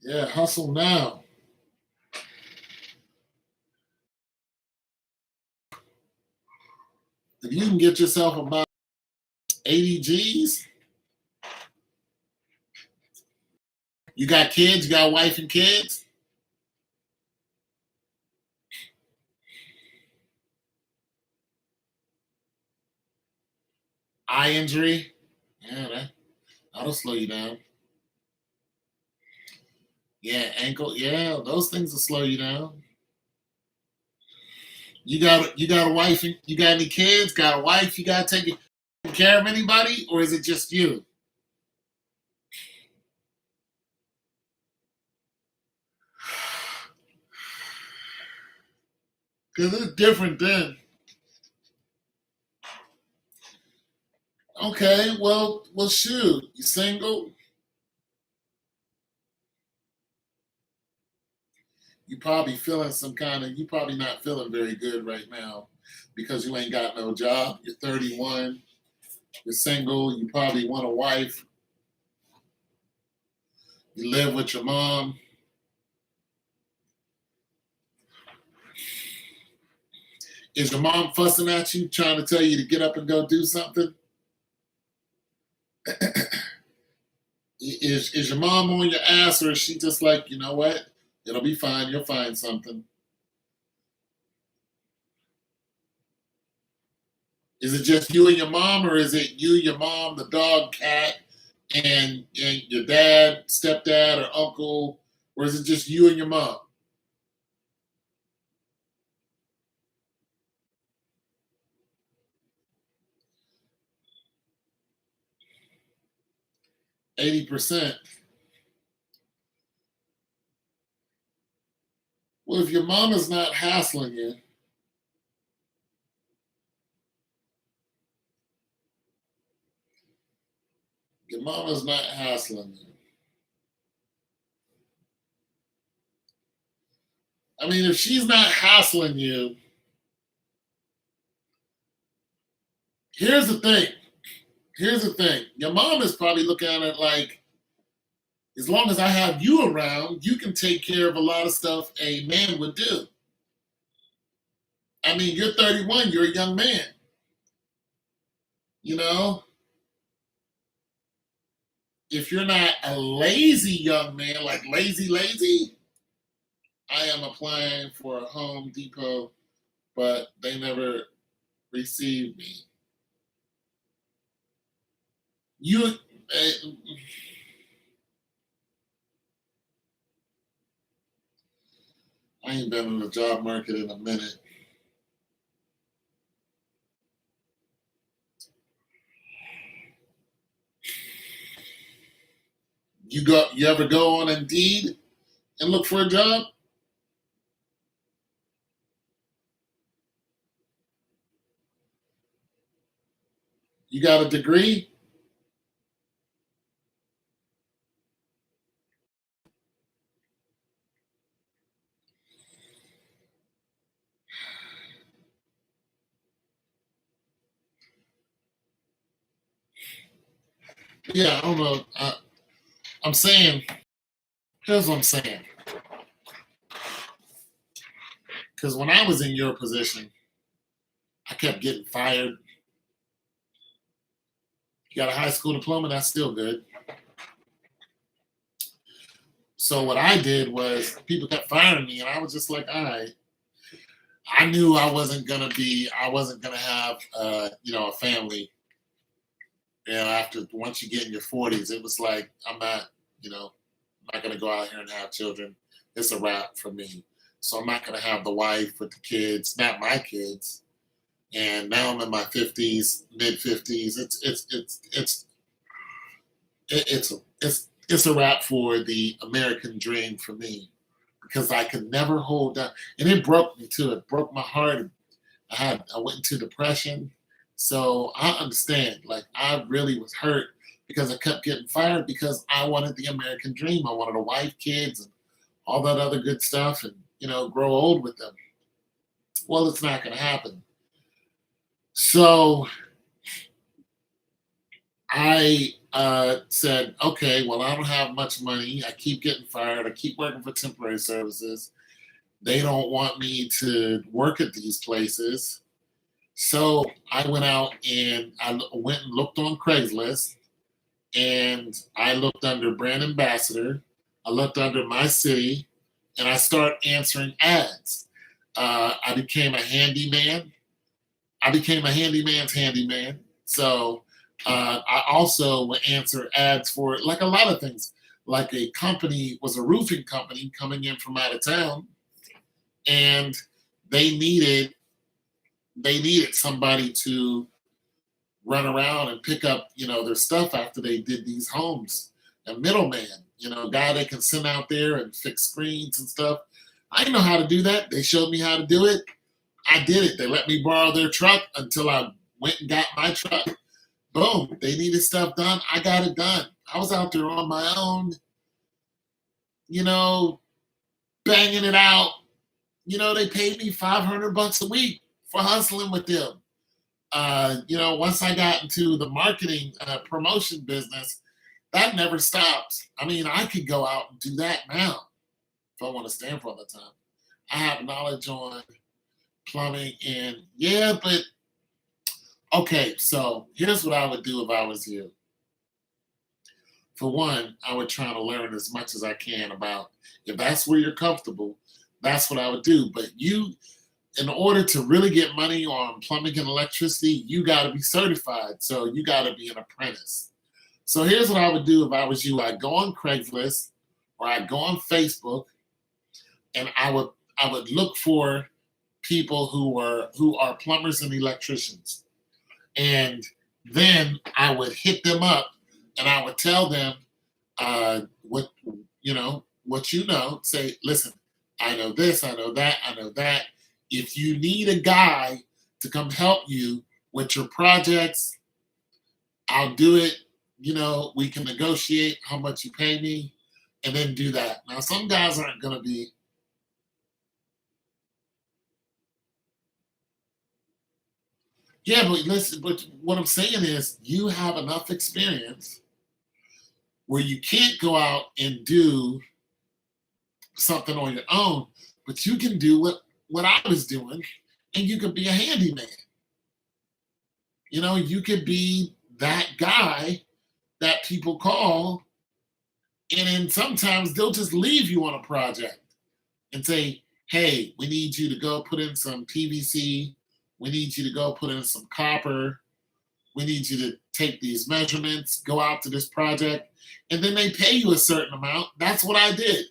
A: Yeah, hustle now. If you can get yourself about 80 G's, you got kids, you got a wife and kids, eye injury, yeah, that'll slow you down. Yeah, ankle, yeah, those things will slow you down. You got a wife and you got any kids, got a wife, you gotta take care of anybody, or is it just you? Because it's different then. Okay, well, shoot. You single? You probably feeling some kind of. You probably not feeling very good right now because you ain't got no job. You're 31. You're single. You probably want a wife. You live with your mom. Is your mom fussing at you, trying to tell you to get up and go do something? Is your mom on your ass, or is she just like, you know what? It'll be fine. You'll find something. Is it just you and your mom, or is it you, your mom, the dog, cat, and your dad, stepdad, or uncle, or is it just you and your mom? 80%. Well, if your mom is not hassling you, your mom is not hassling you. I mean, if she's not hassling you, here's the thing. Here's the thing. Your mom is probably looking at it like, as long as I have you around, you can take care of a lot of stuff a man would do. I mean, you're 31, you're a young man. You know, if you're not a lazy young man, like lazy, I am applying for a Home Depot, but they never received me. You, I ain't been in the job market in a minute. You ever go on Indeed and look for a job? You got a degree? Yeah, I don't know. I'm saying, here's what I'm saying. Because when I was in your position, I kept getting fired. You got a high school diploma, that's still good. So what I did was people kept firing me, and I was just like, all right. I knew I wasn't gonna have, a family. And after once you get in your 40s, it was like I'm not gonna go out here and have children. It's a wrap for me. So I'm not gonna have the wife with the kids, not my kids. And now I'm in my 50s, mid 50s. It's a wrap for the American dream for me because I could never hold down, and it broke me too. It broke my heart. I went into depression, so I understand. Like I really was hurt because I kept getting fired because I wanted the American dream. I wanted a wife, kids, and all that other good stuff, and grow old with them. Well, it's not going to happen. So I said, okay, well, I don't have much money. I keep getting fired. I keep working for temporary services. They don't want me to work at these places. So I went out and went and looked on Craigslist, and I looked under brand ambassador. I looked under my city, and I started answering ads. I became a handyman. I became a handyman's handyman. So I also would answer ads for like a lot of things. Like a company was a roofing company coming in from out of town, and they needed somebody to run around and pick up, their stuff after they did these homes. A middleman, a guy that can send out there and fix screens and stuff. I didn't know how to do that. They showed me how to do it. I did it. They let me borrow their truck until I went and got my truck. Boom. They needed stuff done. I got it done. I was out there on my own, you know, banging it out. They paid me $500 a week for hustling with them. Once I got into the marketing promotion business, that never stopped. I mean, I could go out and do that now if I want to stand for the time. I have knowledge on plumbing and yeah, but okay, so here's what I would do if I was you. For one, I would try to learn as much as I can about if that's where you're comfortable, that's what I would do. But in order to really get money on plumbing and electricity, you got to be certified. So you got to be an apprentice. So here's what I would do if I was you. I'd go on Craigslist or I'd go on Facebook, and I would look for people who are plumbers and electricians. And then I would hit them up and I would tell them what say, listen, I know this, I know that, I know that. If you need a guy to come help you with your projects, I'll do it. We can negotiate how much you pay me and then do that. Now, some guys aren't going to be, yeah, but listen, but what I'm saying is you have enough experience where you can't go out and do something on your own, but you can do what I was doing, and you could be a handyman. You could be that guy that people call, and then sometimes they'll just leave you on a project and say, hey, we need you to go put in some PVC. We need you to go put in some copper. We need you to take these measurements, go out to this project, and then they pay you a certain amount. That's what I did.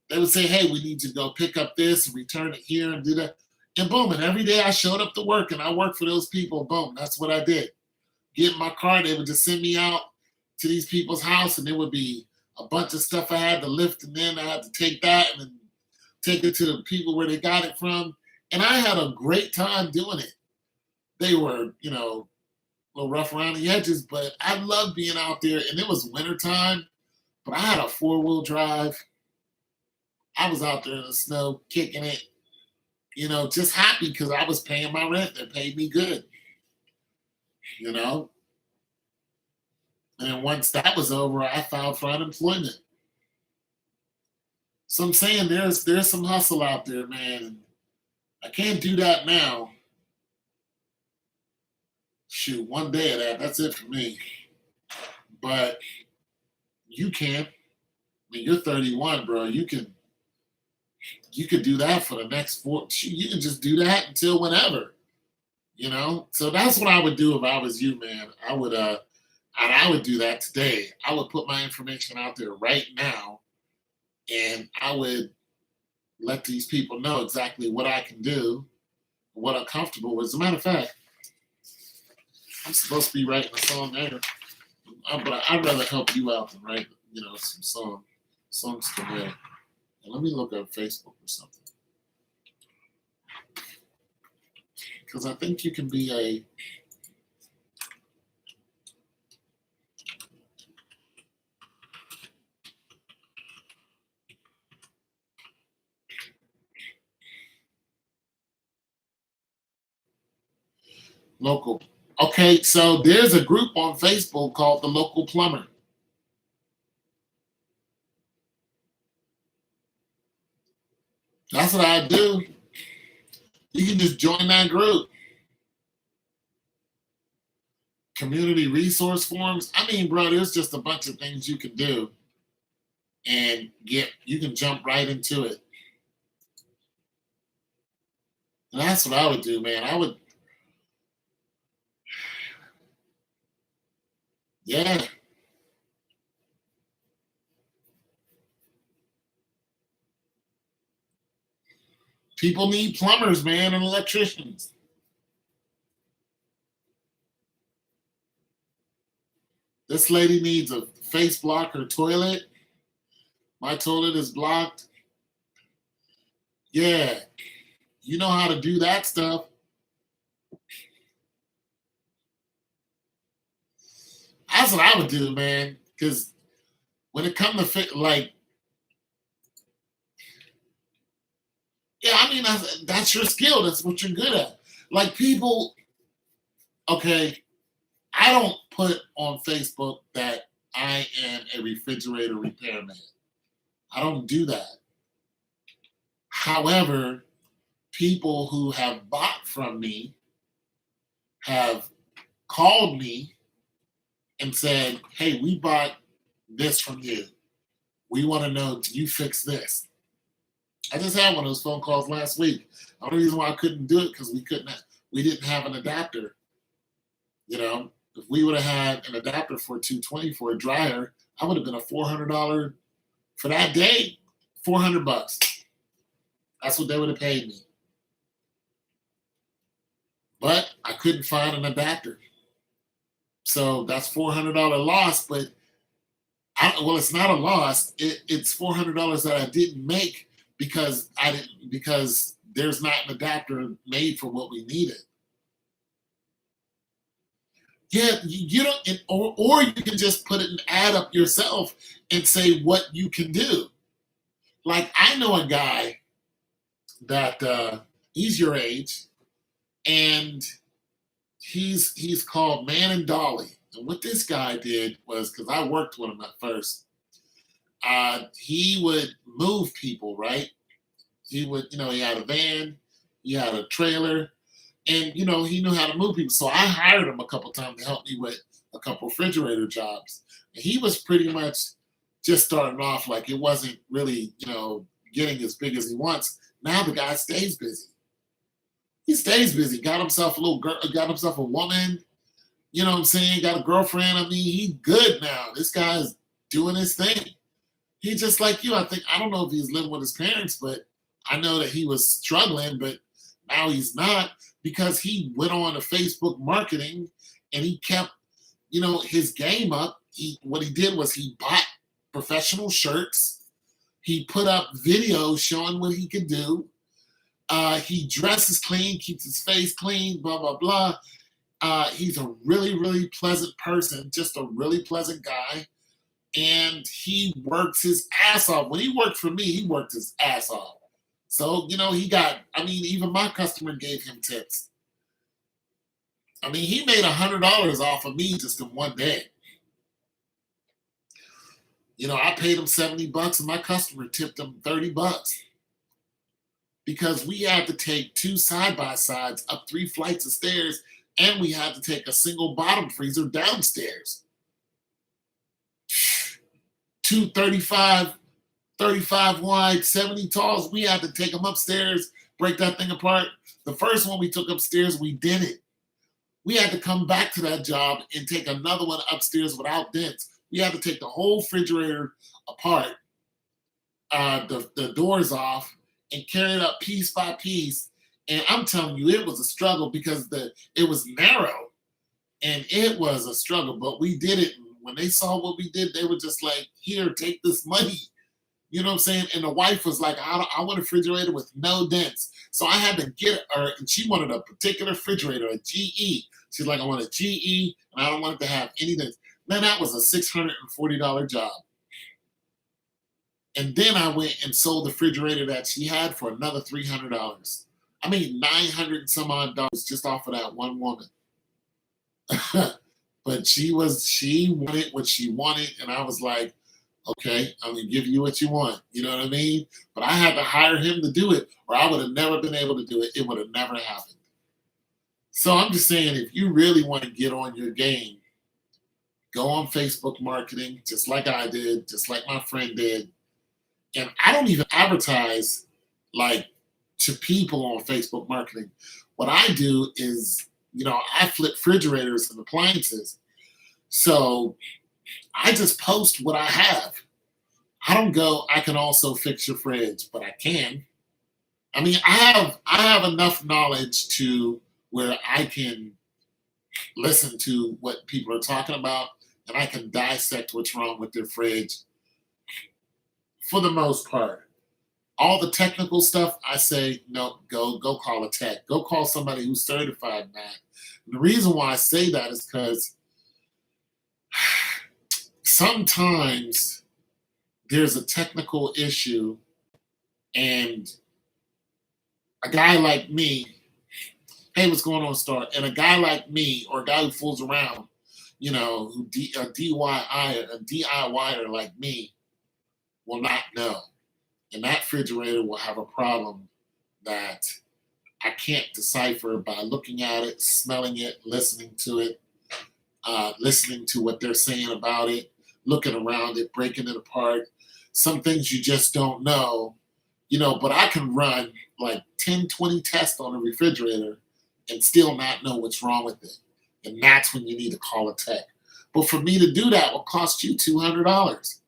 A: They would say, hey, we need you to go pick up this and return it here and do that. And boom, and every day I showed up to work and I worked for those people. Boom, that's what I did. Get in my car, they would just send me out to these people's house, and there would be a bunch of stuff I had to lift, and then I had to take that and then take it to the people where they got it from. And I had a great time doing it. They were, a little rough around the edges, but I loved being out there. And it was wintertime, but I had a 4-wheel drive. I was out there in the snow kicking it, just happy because I was paying my rent. They paid me good, you know. And once that was over, I filed for unemployment. So I'm saying there's some hustle out there, man. I can't do that now. Shoot, one day of that, that's it for me. But you can. I mean, you're 31, bro. You could do that for the next shoot, you can just do that until whenever. So that's what I would do if I was you, man. I would do that today. I would put my information out there right now, and I would let these people know exactly what I can do, what I'm comfortable with. As a matter of fact, I'm supposed to be writing a song there, but I'd rather help you out than write, some songs today. Let me look up Facebook or something, because I think you can be a local Okay, so there's a group on Facebook called the Local Plumber. That's what I do. You can just join that group. Community resource forums. I mean, bro, there's just a bunch of things you can do and you can jump right into it. And that's what I would do, man. I would, yeah. People need plumbers, man, and electricians. This lady needs a face blocker toilet. My toilet is blocked. Yeah, you know how to do that stuff. That's what I would do, man. Because when it comes to like, yeah, I mean that's your skill. That's what you're good at. Like people, okay, I don't put on Facebook that I am a refrigerator repairman. I don't do that. However, people who have bought from me have called me and said, "Hey, we bought this from you. We want to know, do you fix this?" I just had one of those phone calls last week. The only reason why I couldn't do it because we didn't have an adapter. You know, if we would have had an adapter for 220 for a dryer, I would have been a $400 for that day. $400. That's what they would have paid me. But I couldn't find an adapter, so that's $400 loss. But well, it's not a loss. It's $400 that I didn't make because there's not an adapter made for what we needed. Yeah, you don't, or you can just put an ad up yourself and say what you can do. Like I know a guy that he's your age, and he's called Man and Dolly. And what this guy did was because I worked with him at first, he would move people, right? He would, he had a van, he had a trailer, and he knew how to move people. So I hired him a couple times to help me with a couple refrigerator jobs. And he was pretty much just starting off, like it wasn't really, getting as big as he wants. Now the guy stays busy. He stays busy. Got himself a little girl, got himself a woman. You know what I'm saying? Got a girlfriend. I mean, he's good now. This guy's doing his thing. He's just like you. I don't know if he's living with his parents, but I know that he was struggling, but now he's not because he went on to Facebook marketing and he kept, his game up. What he did was he bought professional shirts. He put up videos showing what he could do. He dresses clean, keeps his face clean, blah, blah, blah. He's a really, really pleasant person, just a really pleasant guy. And he works his ass off. When he worked for me, he worked his ass off. So, even my customer gave him tips. I mean, he made $100 off of me just in one day. I paid him $70 and my customer tipped him $30 because we had to take 2 side-by-sides up 3 flights of stairs and we had to take a single bottom freezer downstairs. 2 35 wide, 70 talls. We had to take them upstairs, break that thing apart. The first one we took upstairs, we did it. We had to come back to that job and take another one upstairs without dents. We had to take the whole refrigerator apart, the doors off, and carry it up piece by piece. And I'm telling you, it was a struggle because it was narrow, and it was a struggle. But we did it. And when they saw what we did, they were just like, "Here, take this money." You know what I'm saying? And the wife was like, I want a refrigerator with no dents. So I had to get her, and she wanted a particular refrigerator, a GE. She's like, I want a GE, and I don't want it to have any dents. Man, that was a $640 job. And then I went and sold the refrigerator that she had for another $300. I mean, $900 and some odd dollars just off of that one woman. But she wanted what she wanted, and I was like, okay, I'm gonna give you what you want. You know what I mean? But I had to hire him to do it, or I would have never been able to do it. It would have never happened. So I'm just saying, if you really want to get on your game, go on Facebook marketing, just like I did, just like my friend did. And I don't even advertise like to people on Facebook marketing. What I do is, I flip refrigerators and appliances. So I just post what I have. I don't go, I can also fix your fridge, but I can. I mean, I have enough knowledge to where I can listen to what people are talking about and I can dissect what's wrong with their fridge for the most part. All the technical stuff, I say, no, go call a tech. Go call somebody who's certified in that. And the reason why I say that is because sometimes there's a technical issue and a guy like me, hey, what's going on, Star? And a guy like me or a guy who fools around, a DIYer like me will not know. And that refrigerator will have a problem that I can't decipher by looking at it, smelling it, listening to it, listening to what they're saying about it, looking around it, breaking it apart. Some things you just don't know, but I can run like 10, 20 tests on a refrigerator and still not know what's wrong with it. And that's when you need to call a tech. But for me to do that will cost you $200.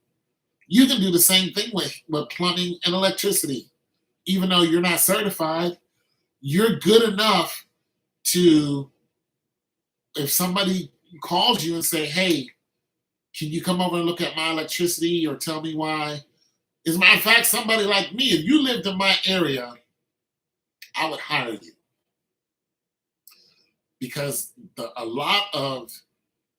A: You can do the same thing with plumbing and electricity. Even though you're not certified, you're good enough to, if somebody calls you and say, hey, can you come over and look at my electricity or tell me why? As a matter of fact, somebody like me, if you lived in my area, I would hire you. Because a lot of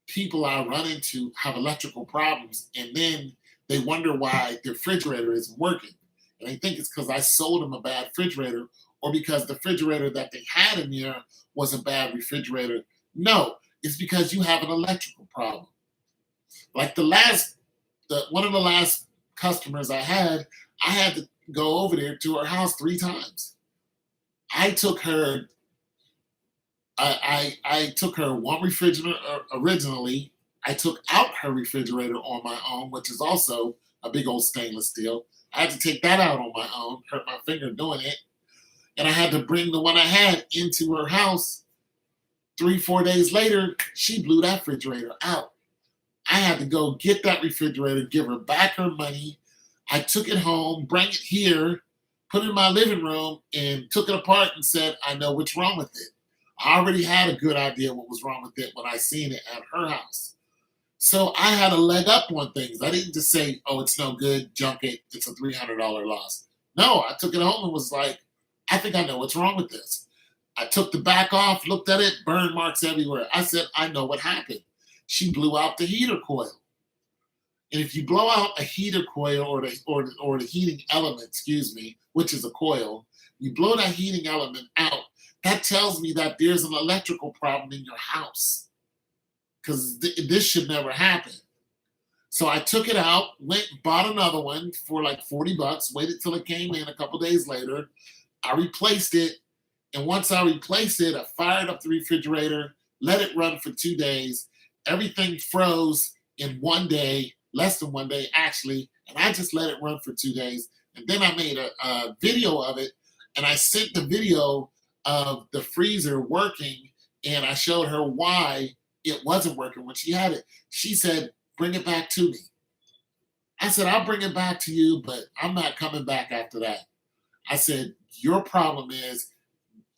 A: people I run into have electrical problems and then they wonder why the refrigerator isn't working. And they think it's because I sold them a bad refrigerator or because the refrigerator that they had in there was a bad refrigerator. No, it's because you have an electrical problem. Like one of the last customers I had to go over there to her house 3 times. I took her one refrigerator originally. I took out her refrigerator on my own, which is also a big old stainless steel. I had to take that out on my own, hurt my finger doing it. And I had to bring the one I had into her house. 3-4 days later, she blew that refrigerator out. I had to go get that refrigerator, give her back her money. I took it home, bring it here, put it in my living room, and took it apart and said, I know what's wrong with it. I already had a good idea what was wrong with it when I seen it at her house. So I had a leg up on things. I didn't just say, oh, it's no good, junk it, it's a $300 loss. No, I took it home and was like, I think I know what's wrong with this. I took the back off, looked at it, burn marks everywhere. I said, I know what happened. She blew out the heater coil. And if you blow out a heater coil or the heating element, which is a coil, you blow that heating element out, that tells me that there's an electrical problem in your house. Because this should never happen. So I took it out, went bought another one for like $40, waited till it came in a couple days later. I replaced it. And once I replaced it, I fired up the refrigerator, let it run for 2 days. Everything froze in 1 day, less than 1 day actually. And I just let it run for 2 days. And then I made a video of it. And I sent the video of the freezer working. And I showed her why it wasn't working when she had it. She said, bring it back to me. I said, I'll bring it back to you, but I'm not coming back after that. I said, your problem is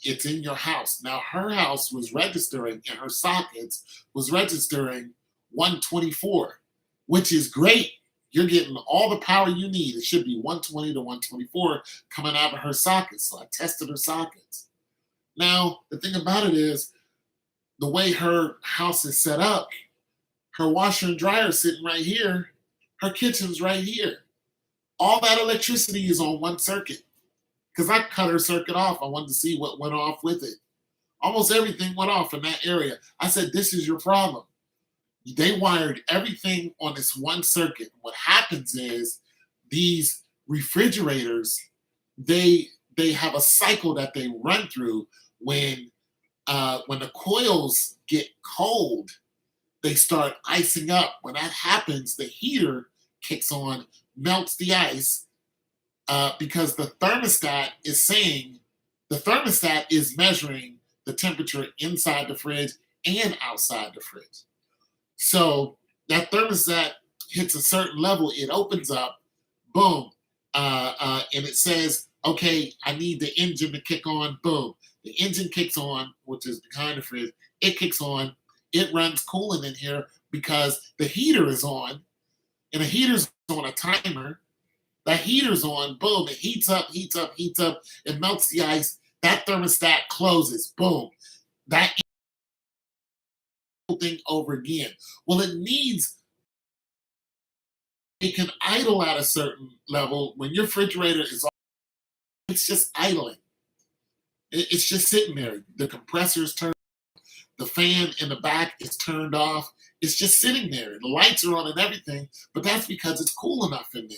A: it's in your house. Now, her house was registering and her sockets was registering 124, which is great. You're getting all the power you need. It should be 120 to 124 coming out of her sockets. So I tested her sockets. Now, the thing about it is, the way her house is set up, her washer and dryer is sitting right here. Her kitchen's right here. All that electricity is on one circuit. Because I cut her circuit off. I wanted to see what went off with it. Almost everything went off in that area. I said, this is your problem. They wired everything on this one circuit. What happens is these refrigerators, they have a cycle that they run through when the coils get cold, they start icing up. When that happens, the heater kicks on, melts the ice, because the thermostat is measuring the temperature inside the fridge and outside the fridge. So that thermostat hits a certain level, it opens up, boom, and it says, okay, I need the engine to kick on, boom. The engine kicks on, which is behind the fridge, it kicks on, it runs coolant in here because the heater is on, and the heater's on a timer. That heater's on, boom, it heats up, it melts the ice, that thermostat closes, boom. That thing over again. Well, it can idle at a certain level. When your refrigerator is on, it's just idling. It's just sitting there. The compressor's turned, the fan in the back is turned off. It's just sitting there. The lights are on and everything, but that's because it's cool enough in there.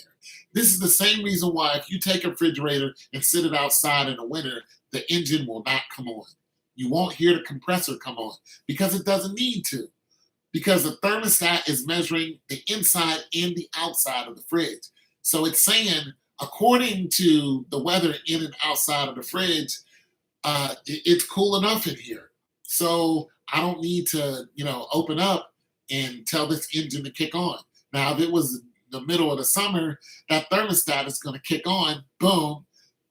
A: This is the same reason why if you take a refrigerator and sit it outside in the winter, the engine will not come on. You won't hear the compressor come on because it doesn't need to. Because the thermostat is measuring the inside and the outside of the fridge. So it's saying, according to the weather in and outside of the fridge, it's cool enough in here. So I don't need to, open up and tell this engine to kick on. Now, if it was the middle of the summer, that thermostat is going to kick on, boom,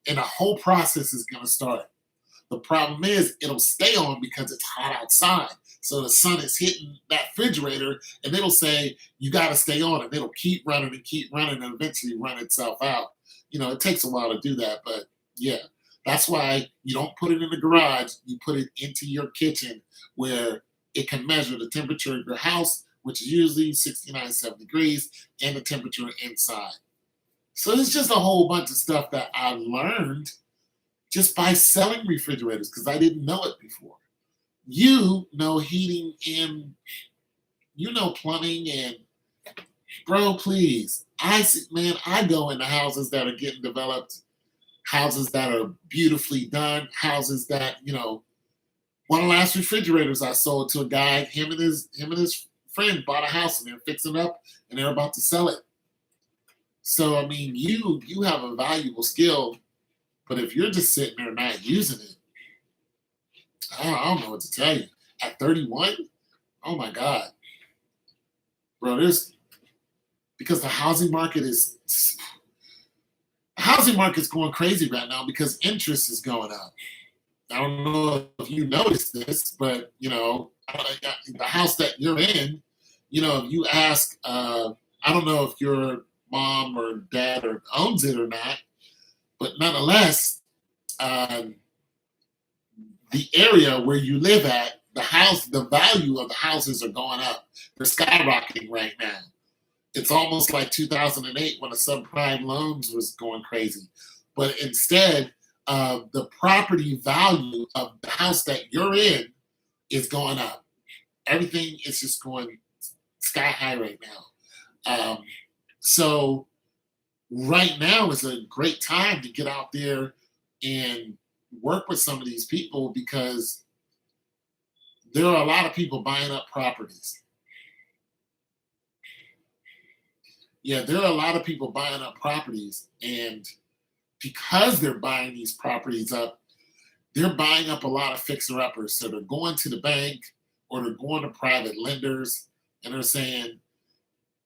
A: and the whole process is going to start. The problem is it'll stay on because it's hot outside. So the sun is hitting that refrigerator and it'll say, you got to stay on, and it'll keep running and eventually run itself out. It takes a while to do that, but yeah, that's why you don't put it in the garage. You put it into your kitchen where it can measure the temperature of your house, which is usually 69, 70 degrees, and the temperature inside. So it's just a whole bunch of stuff that I learned just by selling refrigerators because I didn't know it before. You know heating and plumbing, and bro, please. I go into houses that are getting developed, houses that are beautifully done, houses that, one of the last refrigerators I sold to a guy, him and his friend bought a house and they're fixing it up and they're about to sell it. So I mean, you have a valuable skill, but if you're just sitting there not using it, I don't know what to tell you. At 31, oh my God, bro, because the housing market's going crazy right now because interest is going up. I don't know if you noticed this, but the house that you're in, if you ask, I don't know if your mom or dad owns it or not, but nonetheless, the area where you live at, the value of the houses are going up. They're skyrocketing right now. It's almost like 2008 when the subprime loans was going crazy. But instead, the property value of the house that you're in is going up. Everything is just going sky high right now. So right now is a great time to get out there and work with some of these people because there are a lot of people buying up properties. Yeah, there are a lot of people buying up properties, and because they're buying these properties up, they're buying up a lot of fixer-uppers. So they're going to the bank or they're going to private lenders and they're saying,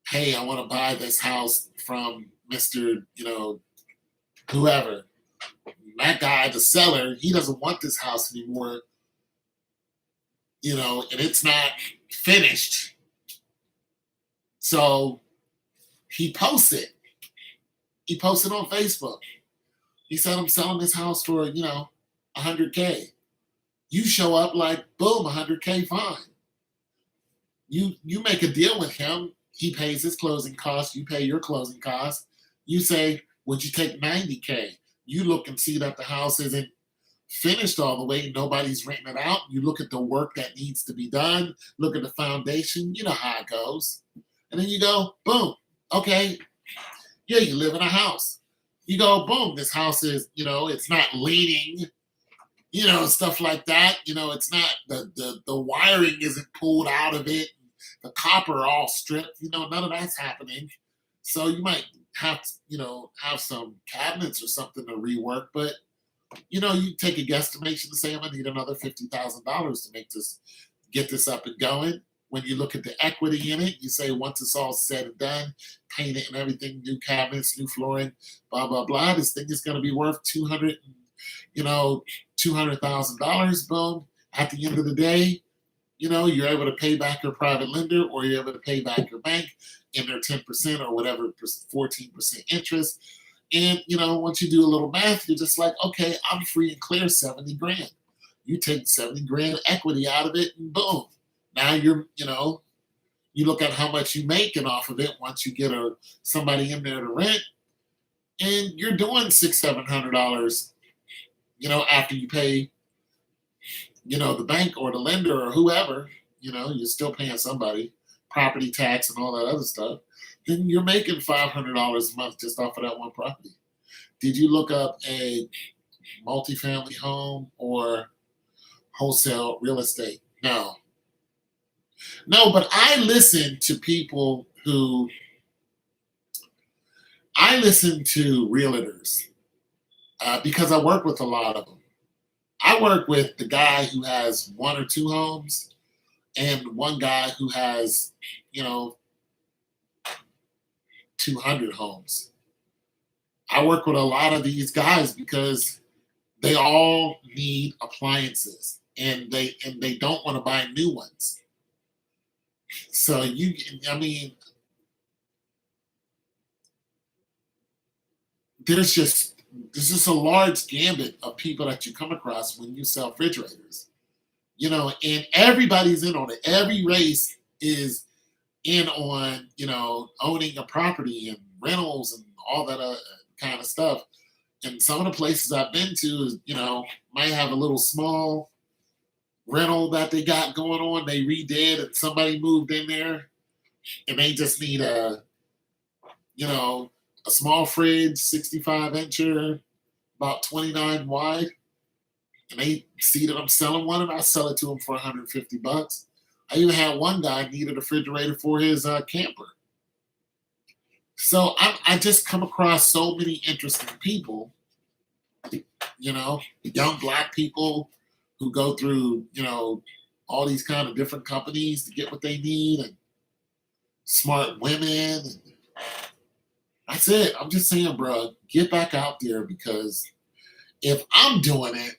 A: hey, I want to buy this house from Mr., whoever. That guy, the seller, he doesn't want this house anymore, and it's not finished. So he posts it. He posted on Facebook. He said, I'm selling this house for, $100K. You show up like, boom, $100K, fine. You make a deal with him. He pays his closing costs. You pay your closing costs. You say, would you take $90K? You look and see that the house isn't finished all the way. Nobody's renting it out. You look at the work that needs to be done, look at the foundation, you know how it goes. And then you go, boom, okay, yeah, you live in a house. You go, boom, this house is, it's not leaning, stuff like that. It's not the wiring isn't pulled out of it, the copper all stripped, none of that's happening. So you might have to, have some cabinets or something to rework, but you take a guesstimation to say I'm gonna need another $50,000 to get this up and going. When you look at the equity in it, you say once it's all said and done, paint it and everything, new cabinets, new flooring, blah blah blah. This thing is gonna be worth $200,000. Boom. At the end of the day, you're able to pay back your private lender, or you're able to pay back your bank in their 10% or whatever 14% interest. And once you do a little math, you're just like, okay, I'm free and clear 70 grand. You take 70 grand equity out of it, and boom. Now you look at how much you making off of it once you get somebody in there to rent, and you're doing $600-700, after you pay, the bank or the lender or whoever, you're still paying somebody property tax and all that other stuff. Then you're making $500 a month just off of that one property. Did you look up a multifamily home or wholesale real estate? No. No, but I listen to realtors because I work with a lot of them. I work with the guy who has one or two homes and one guy who has, 200 homes. I work with a lot of these guys because they all need appliances and they don't want to buy new ones. So there's just a large gambit of people that you come across when you sell refrigerators. And everybody's in on it. Every race is in on, owning a property and rentals and all that kind of stuff. And some of the places I've been to is, might have a little small rental that they got going on. They redid and somebody moved in there and they just need a small fridge, 65-incher, about 29 wide. And they see that I'm selling one and I sell it to them for $150. I even had one guy needed a refrigerator for his camper. So I just come across so many interesting people, young Black people who go through, all these kind of different companies to get what they need, and smart women. And that's it. I'm just saying, bro, get back out there, because if I'm doing it,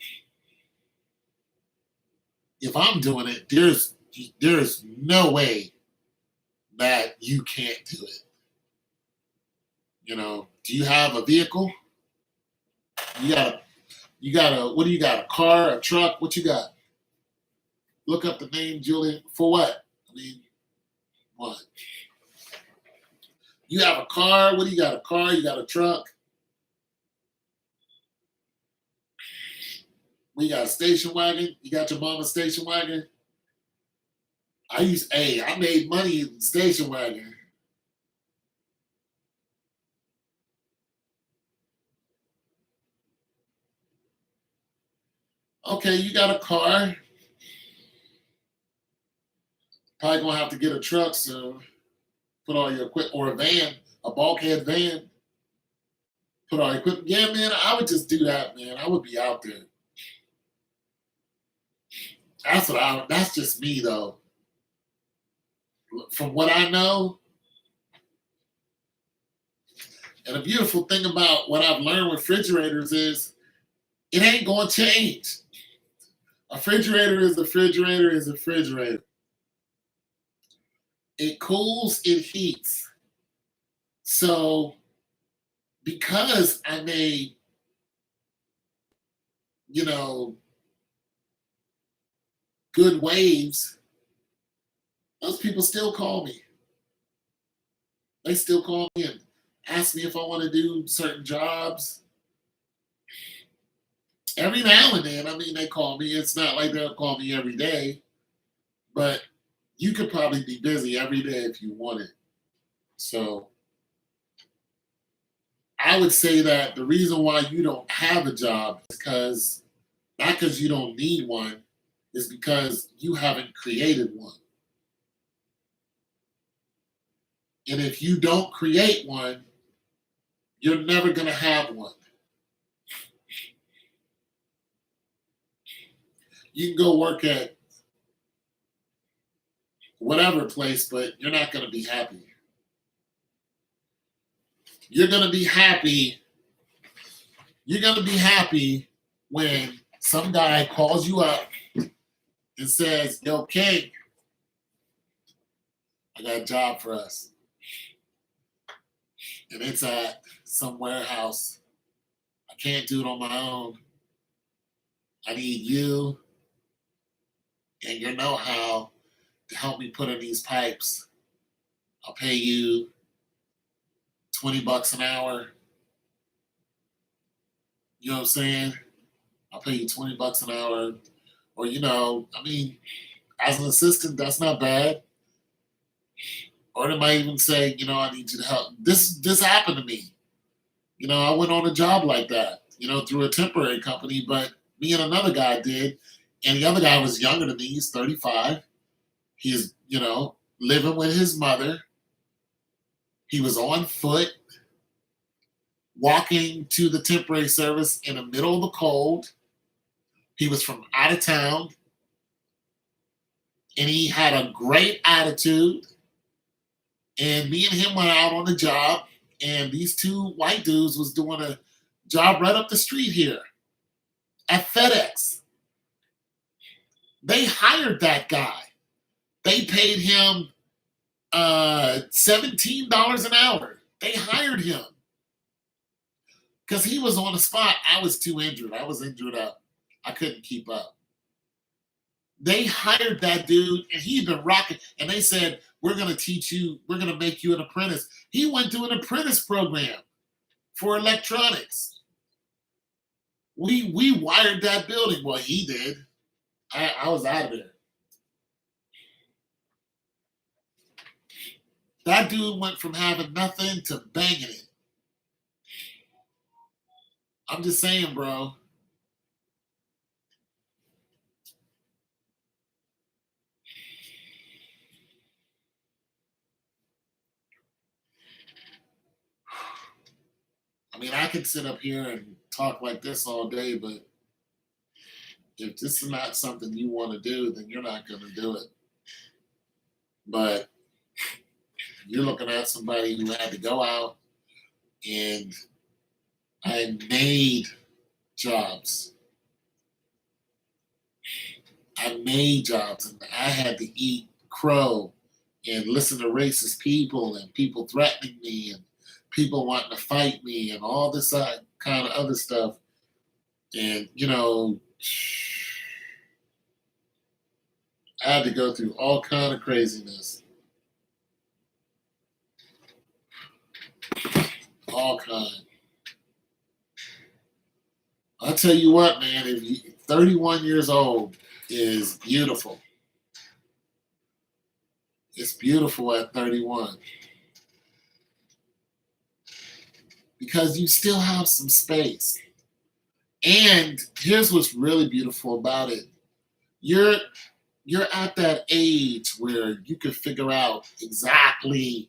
A: there's no way that you can't do it. Do you have a vehicle? You got what do you got? A car, a truck? What you got? Look up the name, Julian. For what? What? You have a car? What do you got? A car? You got a truck? We got a station wagon. You got your mama's station wagon? I made money in the station wagon. Okay, you got a car. Probably gonna have to get a truck soon. Put all your equipment, or a van, a bulkhead van. Put all your equipment. Yeah, man, I would just do that, man. I would be out there. That's just me though. From what I know, and the beautiful thing about what I've learned with refrigerators is it ain't gonna change. A refrigerator is a refrigerator is a refrigerator. It cools, it heats. So because I made, good waves, those people still call me. They still call me and ask me if I want to do certain jobs. Every now and then, I mean, they call me. It's not like they'll call me every day, but you could probably be busy every day if you wanted. So I would say that the reason why you don't have a job is because not because you don't need one, is because you haven't created one. And if you don't create one, you're never going to have one. You can go work at whatever place, but you're not going to be happy. You're going to be happy. You're going to be happy when some guy calls you up and says, "Yo, King, I got a job for us." And it's at some warehouse. I can't do it on my own. I need you and your know-how to help me put in these pipes. I'll pay you $20 an hour. You know what I'm saying? I'll pay you $20 an hour. Or, I mean, as an assistant, that's not bad. Or they might even say, I need you to help. This happened to me. I went on a job like that, through a temporary company, but me and another guy did. And the other guy was younger than me. He's 35. He's, living with his mother. He was on foot, walking to the temporary service in the middle of the cold. He was from out of town. And he had a great attitude. And me and him went out on the job. And these two white dudes was doing a job right up the street here at FedEx. They hired that guy. They paid him $17 an hour. They hired him because he was on the spot. I was too injured. I was injured up. I couldn't keep up. They hired that dude, and he'd been rocking. And they said, "We're going to teach you. We're going to make you an apprentice." He went to an apprentice program for electronics. We wired that building. Well, he did. I was out of there. That dude went from having nothing to banging it. I'm just saying, bro. I mean, I could sit up here and talk like this all day, but if this is not something you want to do, then you're not going to do it. But you're looking at somebody who had to go out, and I made jobs. I made jobs, and I had to eat crow and listen to racist people and people threatening me and people wanting to fight me and all this kind of other stuff. And, I had to go through all kind of craziness. All kind. I'll tell you what, man, if you 31 years old is beautiful. It's beautiful at 31. Because you still have some space. And here's what's really beautiful about it. You're at that age where you can figure out exactly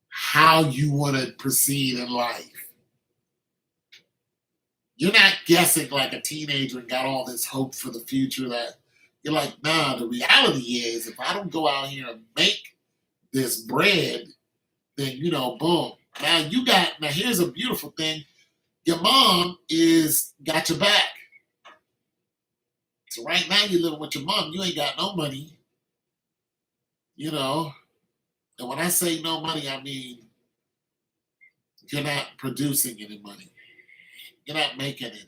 A: how you want to proceed in life. You're not guessing like a teenager and got all this hope for the future that you're like, nah, the reality is if I don't go out here and make this bread, then, boom. Now here's a beautiful thing. Your mom got your back. So right now you're living with your mom. You ain't got no money. And when I say no money, I mean you're not producing any money. You're not making any.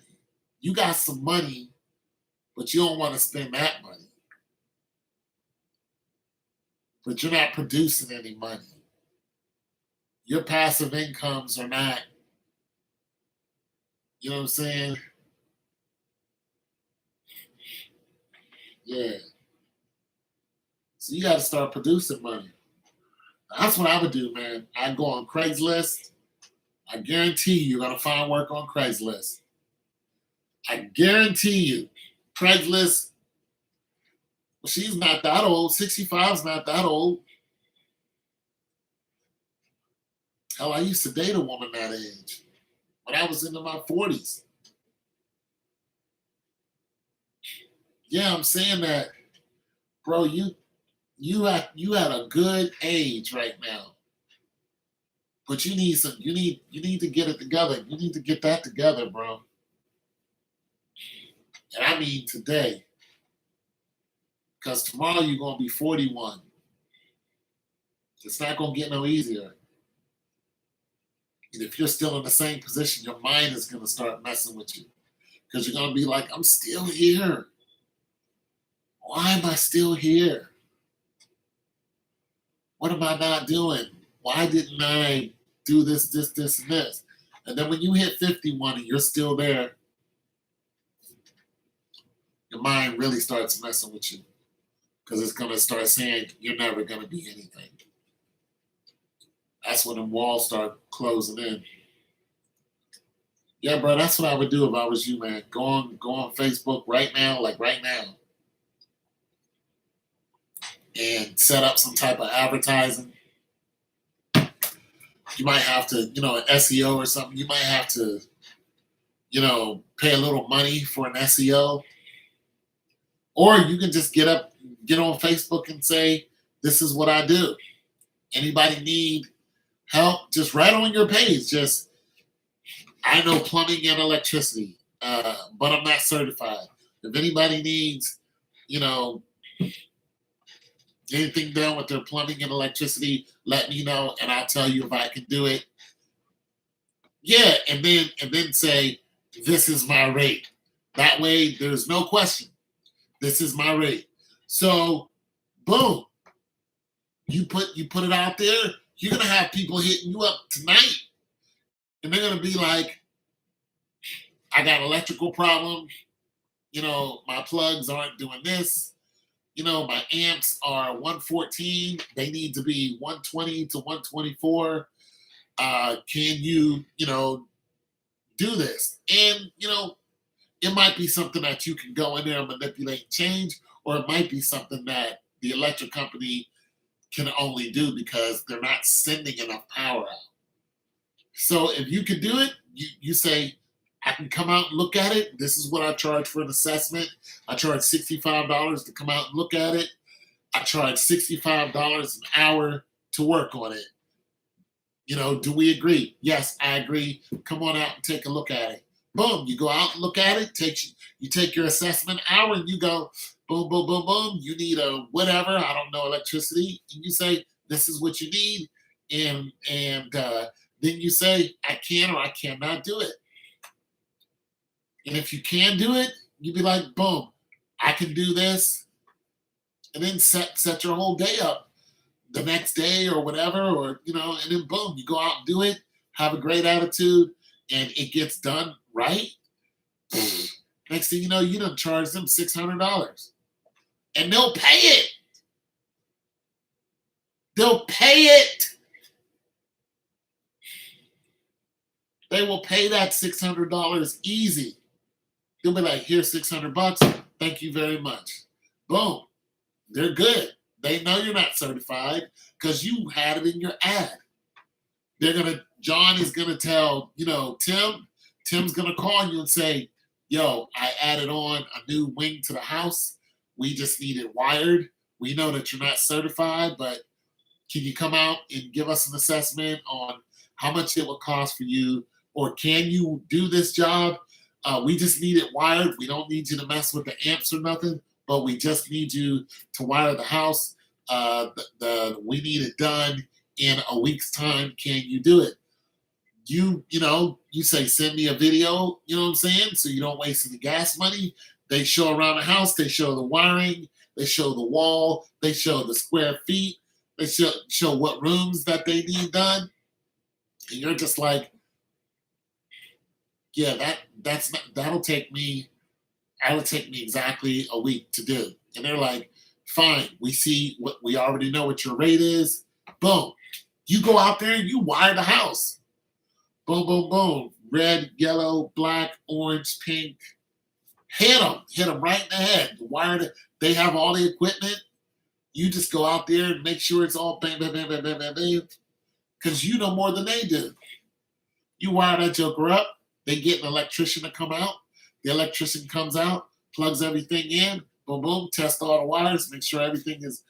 A: You got some money, but you don't want to spend that money. But you're not producing any money. Your passive incomes are not, you know what I'm saying? Yeah. So you got to start producing money. That's what I would do, man. I'd go on Craigslist. I guarantee you're going to find work on Craigslist. I guarantee you. Craigslist, well, she's not that old. 65 is not that old. Hell, I used to date a woman that age when I was into my 40s. Yeah, I'm saying that, bro. You had a good age right now, but you need to get it together. You need to get that together, bro. And I mean today, because tomorrow you're gonna be 41. It's not gonna get no easier. And if you're still in the same position, your mind is gonna start messing with you because you're gonna be like, I'm still here. Why am I still here? What am I not doing? Why didn't I do this, and this? And then when you hit 51 and you're still there, your mind really starts messing with you because it's gonna start saying you're never gonna be anything. That's when the walls start closing in. Yeah, bro, that's what I would do if I was you, man. Go on Facebook right now, like right now, and set up some type of advertising. You might have to, an SEO or something. You might have to, pay a little money for an SEO. Or you can just get on Facebook and say, this is what I do. Anybody need help? Just write on your page. Just, I know plumbing and electricity, but I'm not certified. If anybody needs, you know, anything done with their plumbing and electricity, let me know and I'll tell you if I can do it. Yeah, and then say, this is my rate. That way there's no question. This is my rate. So boom. You put it out there, you're gonna have people hitting you up tonight. And they're gonna be like, I got electrical problem, my plugs aren't doing this. My amps are 114. They need to be 120 to 124. Can you, do this? And, it might be something that you can go in there and manipulate and change, or it might be something that the electric company can only do because they're not sending enough power out. So if you can do it, you say, I can come out and look at it. This is what I charge for an assessment. I charge $65 to come out and look at it. I charge $65 an hour to work on it. Do we agree? Yes, I agree. Come on out and take a look at it. Boom, you go out and look at it. You take your assessment hour and you go, boom, boom, boom, boom. You need a whatever, I don't know, electricity. And you say, this is what you need. And then you say, I can or I cannot do it. And if you can do it, you'd be like, boom, I can do this. And then set your whole day up the next day or whatever, or, and then boom, you go out and do it, have a great attitude, and it gets done right. Next thing you know, you done charge them $600. And they'll pay it. They'll pay it. They will pay that $600 easy. They'll be like, here's $600. Thank you very much. Boom. They're good. They know you're not certified because you had it in your ad. John is gonna tell, Tim. Tim's gonna call you and say, yo, I added on a new wing to the house. We just need it wired. We know that you're not certified, but can you come out and give us an assessment on how much it would cost for you, or can you do this job? We just need it wired. We don't need you to mess with the amps or nothing, but we just need you to wire the house. We need it done in a week's time. Can you do it? You say, send me a video, you know what I'm saying? So you don't waste any gas money. They show around the house, they show the wiring, they show the wall, they show the square feet, they show what rooms that they need done. And you're just like, yeah, that'll take me That would take me exactly a week to do. And they're like, fine, we see what we already know what your rate is. Boom. You go out there and you wire the house. Boom, boom, boom. Red, yellow, black, orange, pink. Hit them right in the head. They have all the equipment. You just go out there and make sure it's all bang, bang, bang, bang, bang, bang, bang. Because you know more than they do. You wire that joker up. They get an electrician to come out. The electrician comes out, plugs everything in. Boom, boom. Test all the wires. Make sure everything is,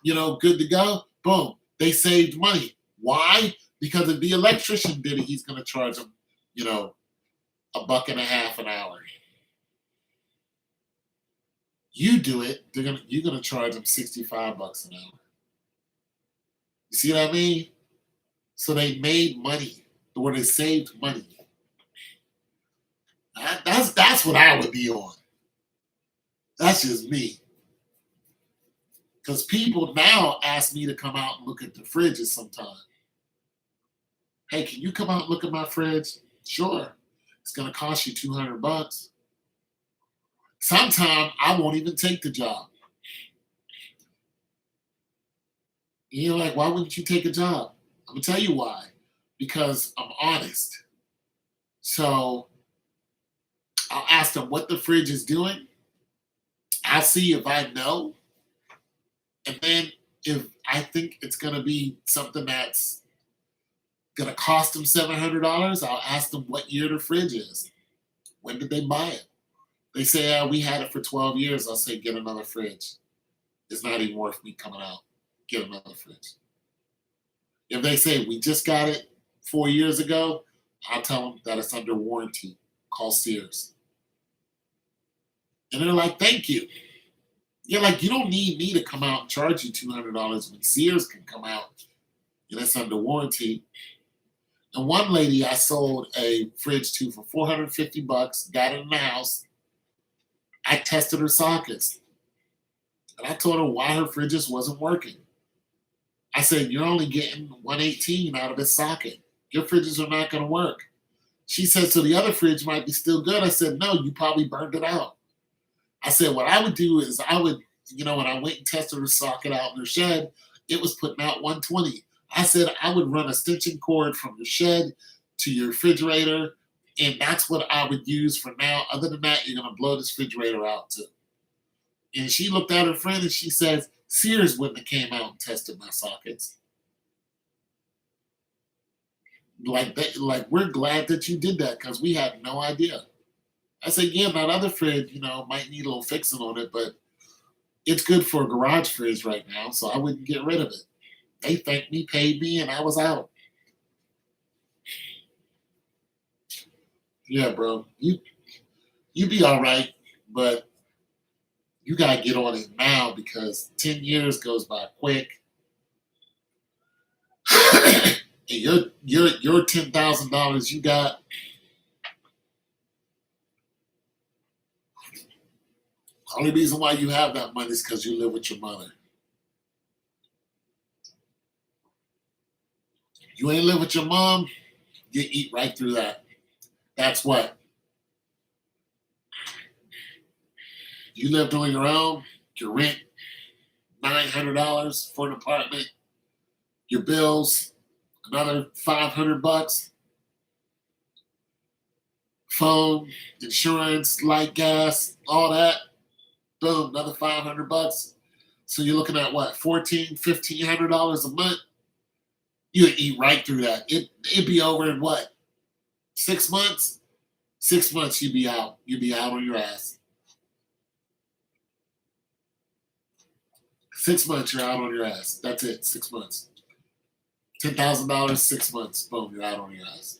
A: good to go. Boom. They saved money. Why? Because if the electrician did it, he's going to charge them, $1.50 an hour. You do it, you're gonna charge them $65 an hour. You see what I mean? So they made money, or they saved money. That's what I would be on. That's just me. Because people now ask me to come out and look at the fridges sometime. Hey, can you come out and look at my fridge? Sure. It's gonna cost you $200. Sometimes I won't even take the job. You're like, why wouldn't you take a job? I'm gonna tell you why. Because I'm honest. So I'll ask them what the fridge is doing. I'll see if I know. And then if I think it's gonna be something that's gonna cost them $700, I'll ask them what year the fridge is. When did they buy it? They say, we had it for 12 years. I'll say, get another fridge. It's not even worth me coming out. Get another fridge. If they say, we just got it 4 years ago, I'll tell them that it's under warranty. Call Sears. And they're like, thank you. You're like, you don't need me to come out and charge you $200 when Sears can come out and it's under warranty. And one lady I sold a fridge to for $450, got it in the house. I tested her sockets. And I told her why her fridges wasn't working. I said, you're only getting 118 out of this socket. Your fridges are not going to work. She said, so the other fridge might be still good. I said, no, you probably burned it out. I said, what I would do is when I went and tested her socket out in her shed, it was putting out 120. I said, I would run a extension cord from your shed to your refrigerator, and that's what I would use for now. Other than that, you're going to blow this refrigerator out too. And she looked at her friend and she says, Sears wouldn't have came out and tested my sockets. Like we're glad that you did that because we had no idea. I said, yeah, that other fridge, might need a little fixing on it, but it's good for a garage fridge right now, so I wouldn't get rid of it. They thanked me, paid me, and I was out. Yeah, bro. You be all right, but you gotta get on it now because 10 years goes by quick. And your $10,000 you got. Only reason why you have that money is because you live with your mother. You ain't live with your mom, you eat right through that. That's what. You lived on your own, your rent, $900 for an apartment, your bills, another $500, phone, insurance, light, gas, all that. Boom, another $500. So you're looking at what, $1,400, $1,500 a month? You eat right through that. It'd be over in what? 6 months? 6 months you'd be out. You'd be out on your ass. 6 months you're out on your ass. That's it. 6 months. $10,000, 6 months. Boom, you're out on your ass.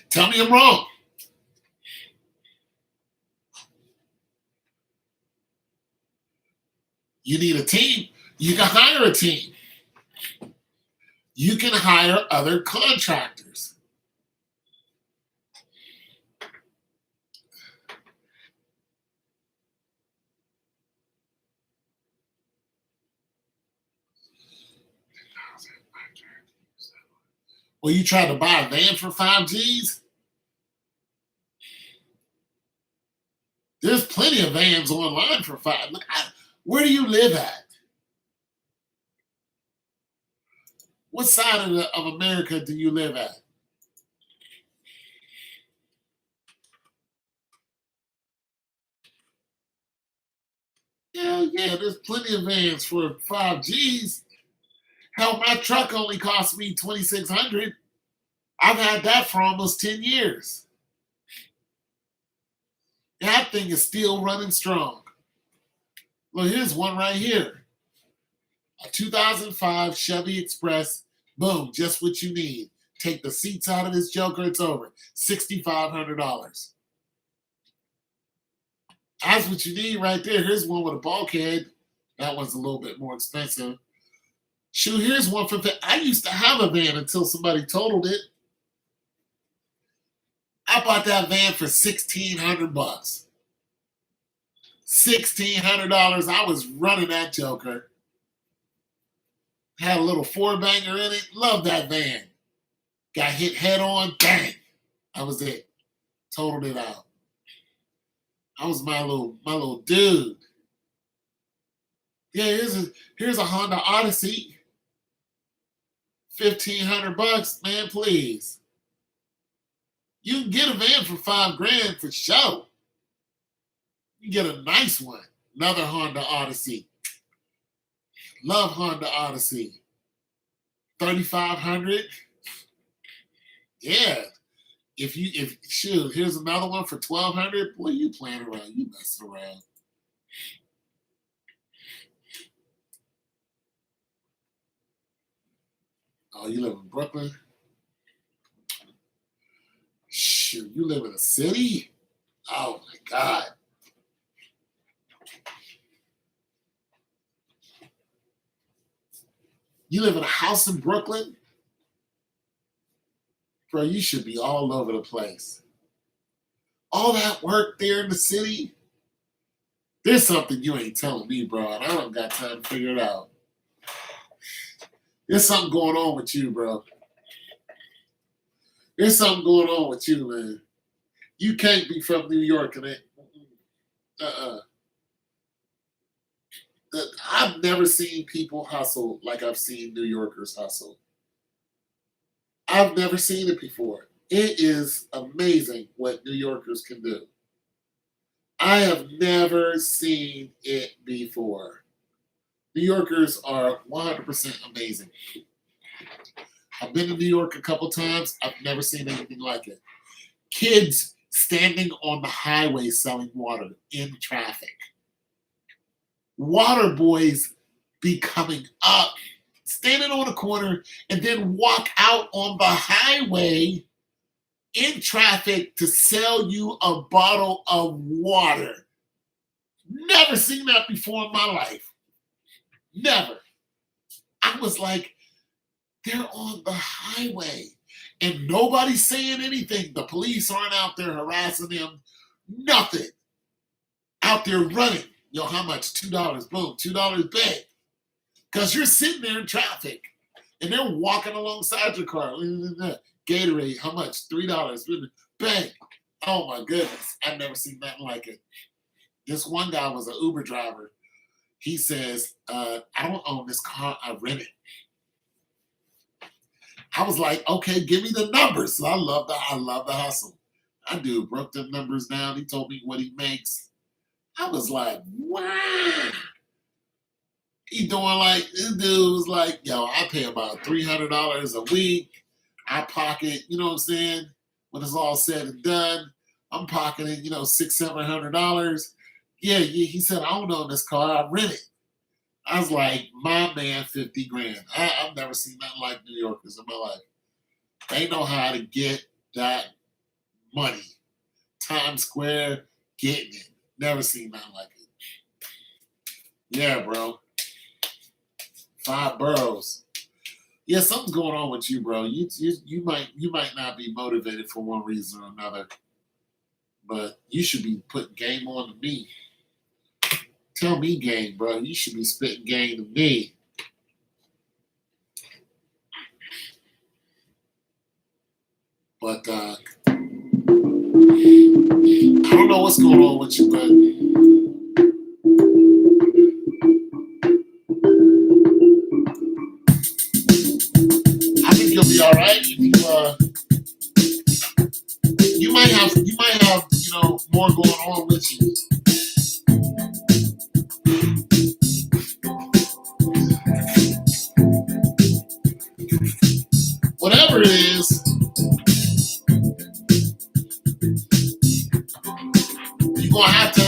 A: Tell me I'm wrong. You need a team. You can hire a team. You can hire other contractors. Well, you try to buy a van for 5 G's? There's plenty of vans online for five. Look, where do you live at? What side of America do you live at? Hell yeah, there's plenty of vans for 5Gs. Hell, my truck only cost me 2,600. I've had that for almost 10 years. That thing is still running strong. Look, here's one right here. A 2005 Chevy Express. Boom, just what you need. Take the seats out of this joker, it's over. $6,500. That's what you need right there. Here's one with a bulkhead. That one's a little bit more expensive. Shoot, here's one for. I used to have a van until somebody totaled it. I bought that van for $1,600. $1,600. I was running that joker. Had a little four banger in it. Love that van. Got hit head on. Bang. That was it. Totaled it out. I was my little dude. Yeah, here's a Honda Odyssey. $1,500, man, please. You can get a van for $5,000 for sure. You get a nice one. Another Honda Odyssey. Love Honda Odyssey. $3,500. Yeah. If shoot, here's another one for $1,200. Boy, you playing around. You messing around. Oh, you live in Brooklyn? Shoot, you live in a city? Oh my God. You live in a house in Brooklyn? Bro, you should be all over the place. All that work there in the city? There's something you ain't telling me, bro, and I don't got time to figure it out. There's something going on with you, bro. There's something going on with you, man. You can't be from New York and it. I've never seen people hustle like I've seen New Yorkers hustle. I've never seen it before. It is amazing what New Yorkers can do. I have never seen it before. New Yorkers are 100% amazing. I've been to New York a couple times. I've never seen anything like it. Kids standing on the highway selling water in traffic. Water boys be coming up, standing on the corner, and then walk out on the highway in traffic to sell you a bottle of water. Never seen that before in my life. Never. I was like, they're on the highway and nobody's saying anything. The police aren't out there harassing them. Nothing. Out there running. Yo, how much? $2. Boom. $2 bag. Because you're sitting there in traffic and they're walking alongside your car. Gatorade, how much? $3. Bang. Oh my goodness. I've never seen nothing like it. This one guy was an Uber driver. He says, I don't own this car, I rent it. I was like, okay, give me the numbers. So I love the hustle. That dude broke them numbers down. He told me what he makes. I was like, wow. He doing like, this dude was like, yo, I pay about $300 a week. I pocket, you know what I'm saying? When it's all said and done, I'm pocketing, $600-700. Yeah, he said, I don't own this car, I rent it. I was like, my man, $50,000. I've never seen nothing like New Yorkers in my life. They know how to get that money. Times Square, getting it. Never seen nothing like it. Yeah, bro. 5 boroughs. Yeah, something's going on with you, bro. You might not be motivated for one reason or another, but you should be putting game on to me. Tell me game, bro. You should be spitting game to me. But I I don't know what's going on with you, but I think you'll be all right. If you might have more going on with you. Whatever it is, you're gonna have to.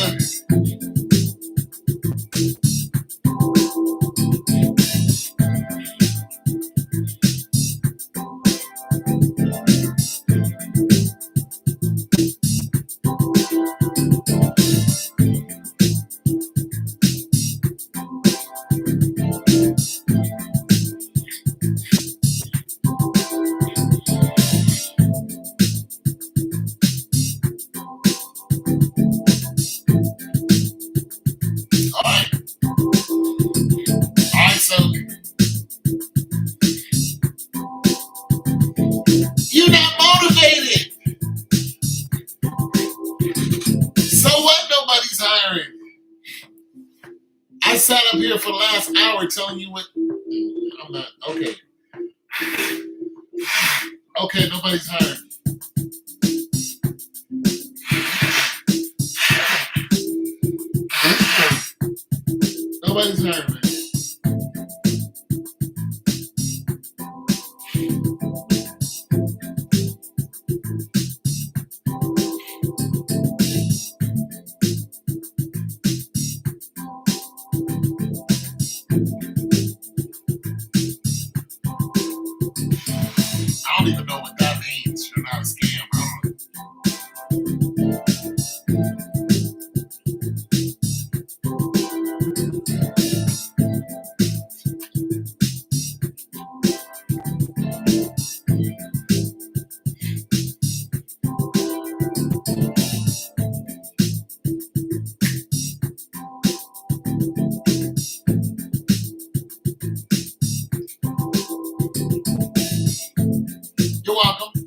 A: All right, all right. So you're not motivated. So what? Nobody's hiring. I sat up here for the last hour telling you what. I'm not okay. Okay, nobody's hiring. Nobody's hiring, man. I don't even know what that means. You're not a scam. I don't You're welcome.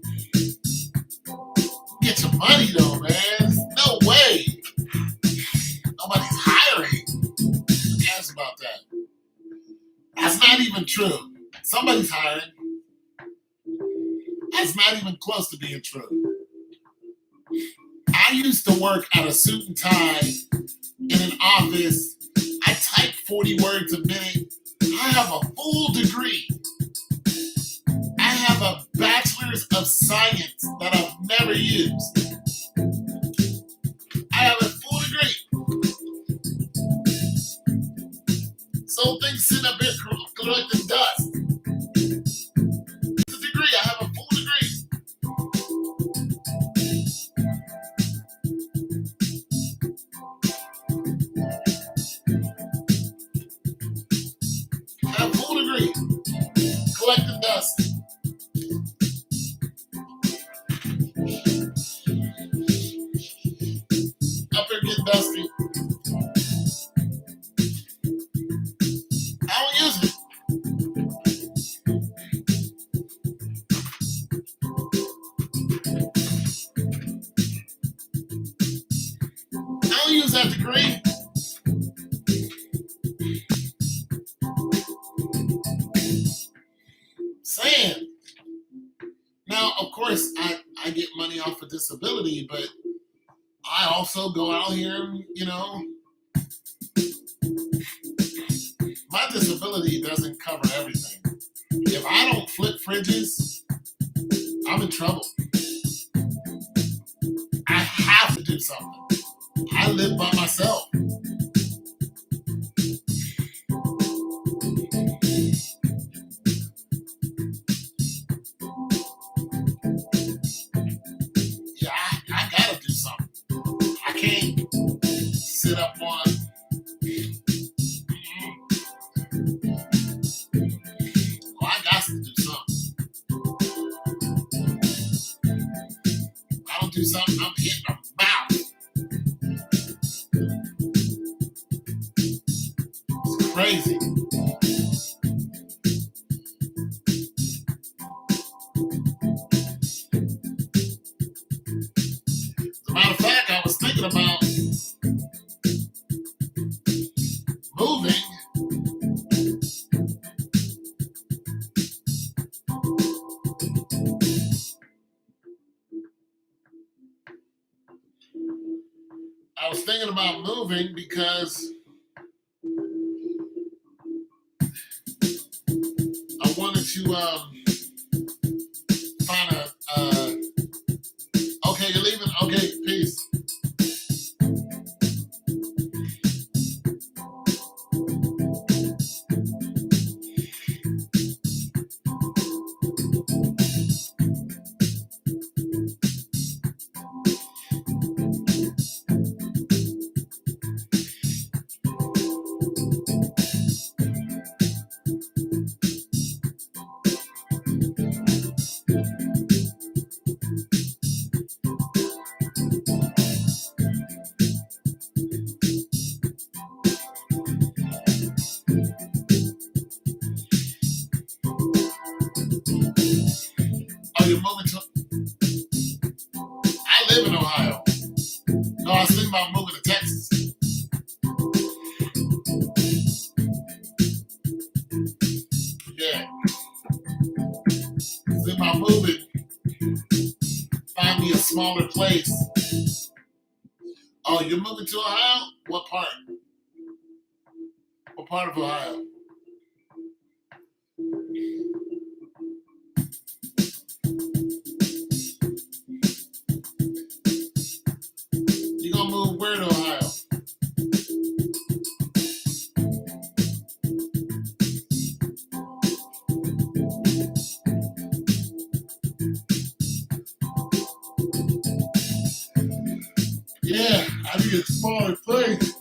A: Get your money though, man. No way. Nobody's hiring. Who cares about that? That's not even true. Somebody's hiring. That's not even close to being true. I used to work at a suit and tie in an office. I type 40 words a minute. I have a full degree. I have a bachelor's of science that I've never used. I have a full degree. So things sit up here collecting dust. It's a degree. I have a full degree. I have a full degree. Collecting dust. Up here getting dusty. I don't use it. I don't use that degree. Saying. Now, of course, I get money off of disability, but I also go out here and, my disability doesn't cover everything. If I don't flip fridges, I'm in trouble. I have to do something. I live by myself. Yeah, I gotta do something. I can't sit up on. Well, I got to do something. If I don't do something, I'm hitting a mouth. It's crazy. As a matter of fact, I was thinking thinking about moving because I wanted to find a. Okay, you're leaving. Okay, peace. Oh, you're moving to. I live in Ohio. No, I was thinking about moving to Texas. Yeah. Thinking about moving. Find me a smaller place. Oh, you're moving to Ohio? What part? What part of Ohio? You gonna move where to Ohio? Yeah, I need a smaller place.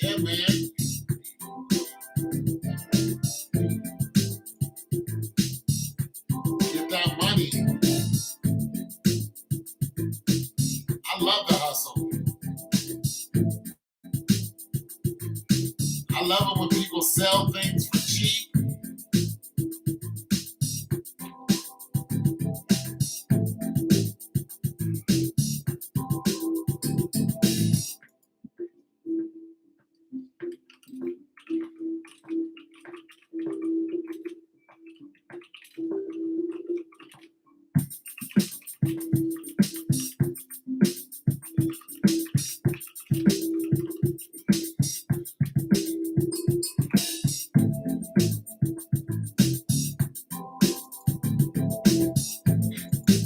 A: Yeah, man. Get that money. I love the hustle. I love it when people sell things for cheap.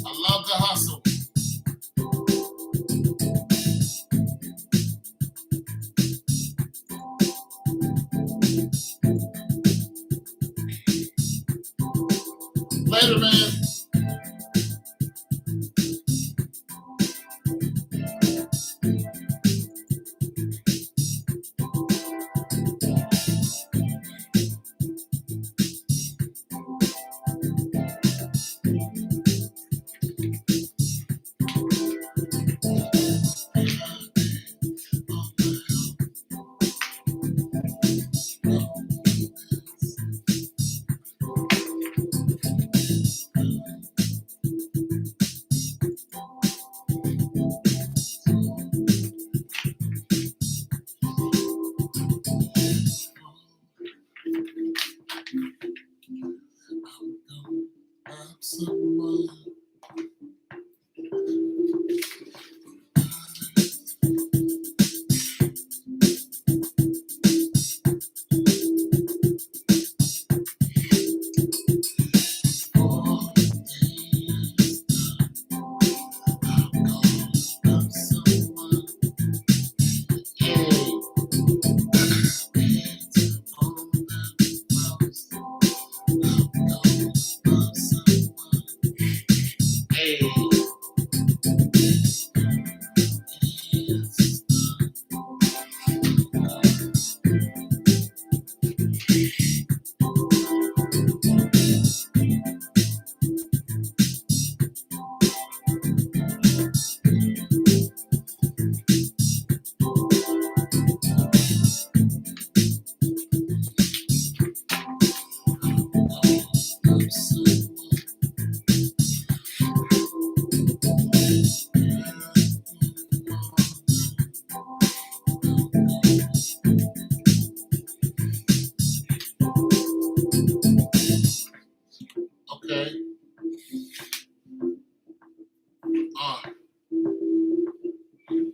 A: I love the hustle. Later, man.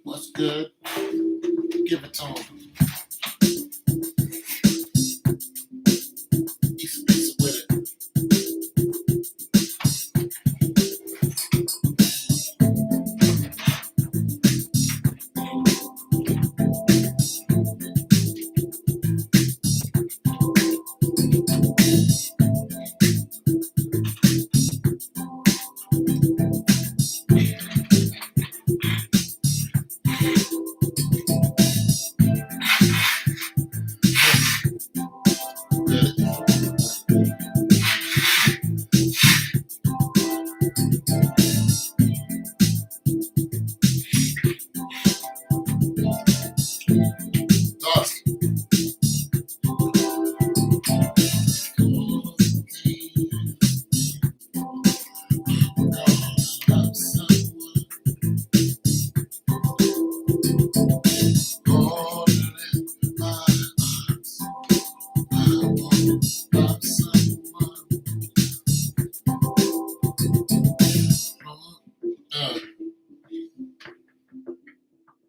A: What's good? Give it to him. Piece of piece with it.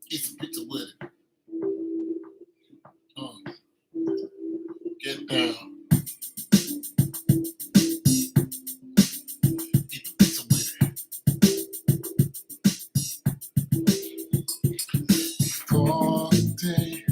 A: Piece of pizza with it. Get down. Piece of pizza with it. For the day.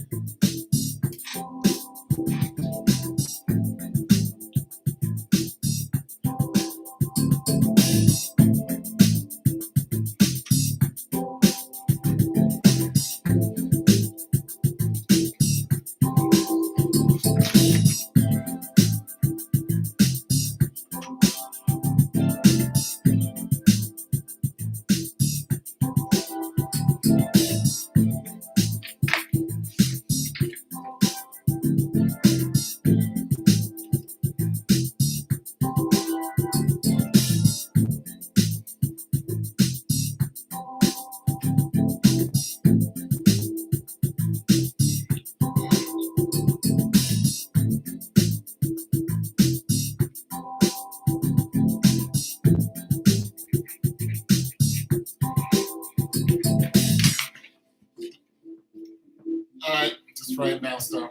A: Alright, just right now, stuff.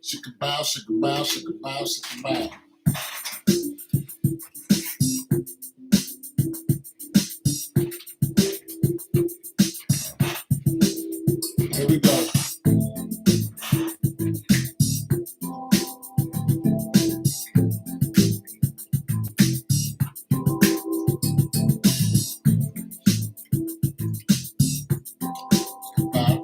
A: Shika bow, shika bow, shika bow, shika bow. Here we go. Bow.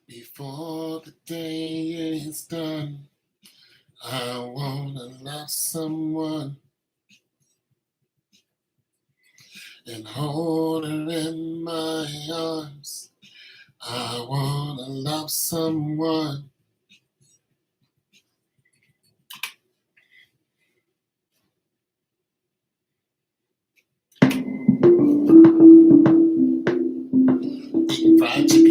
A: Before the day is done, I wanna love someone and hold her in my arms. I wanna love someone. Eating fried chicken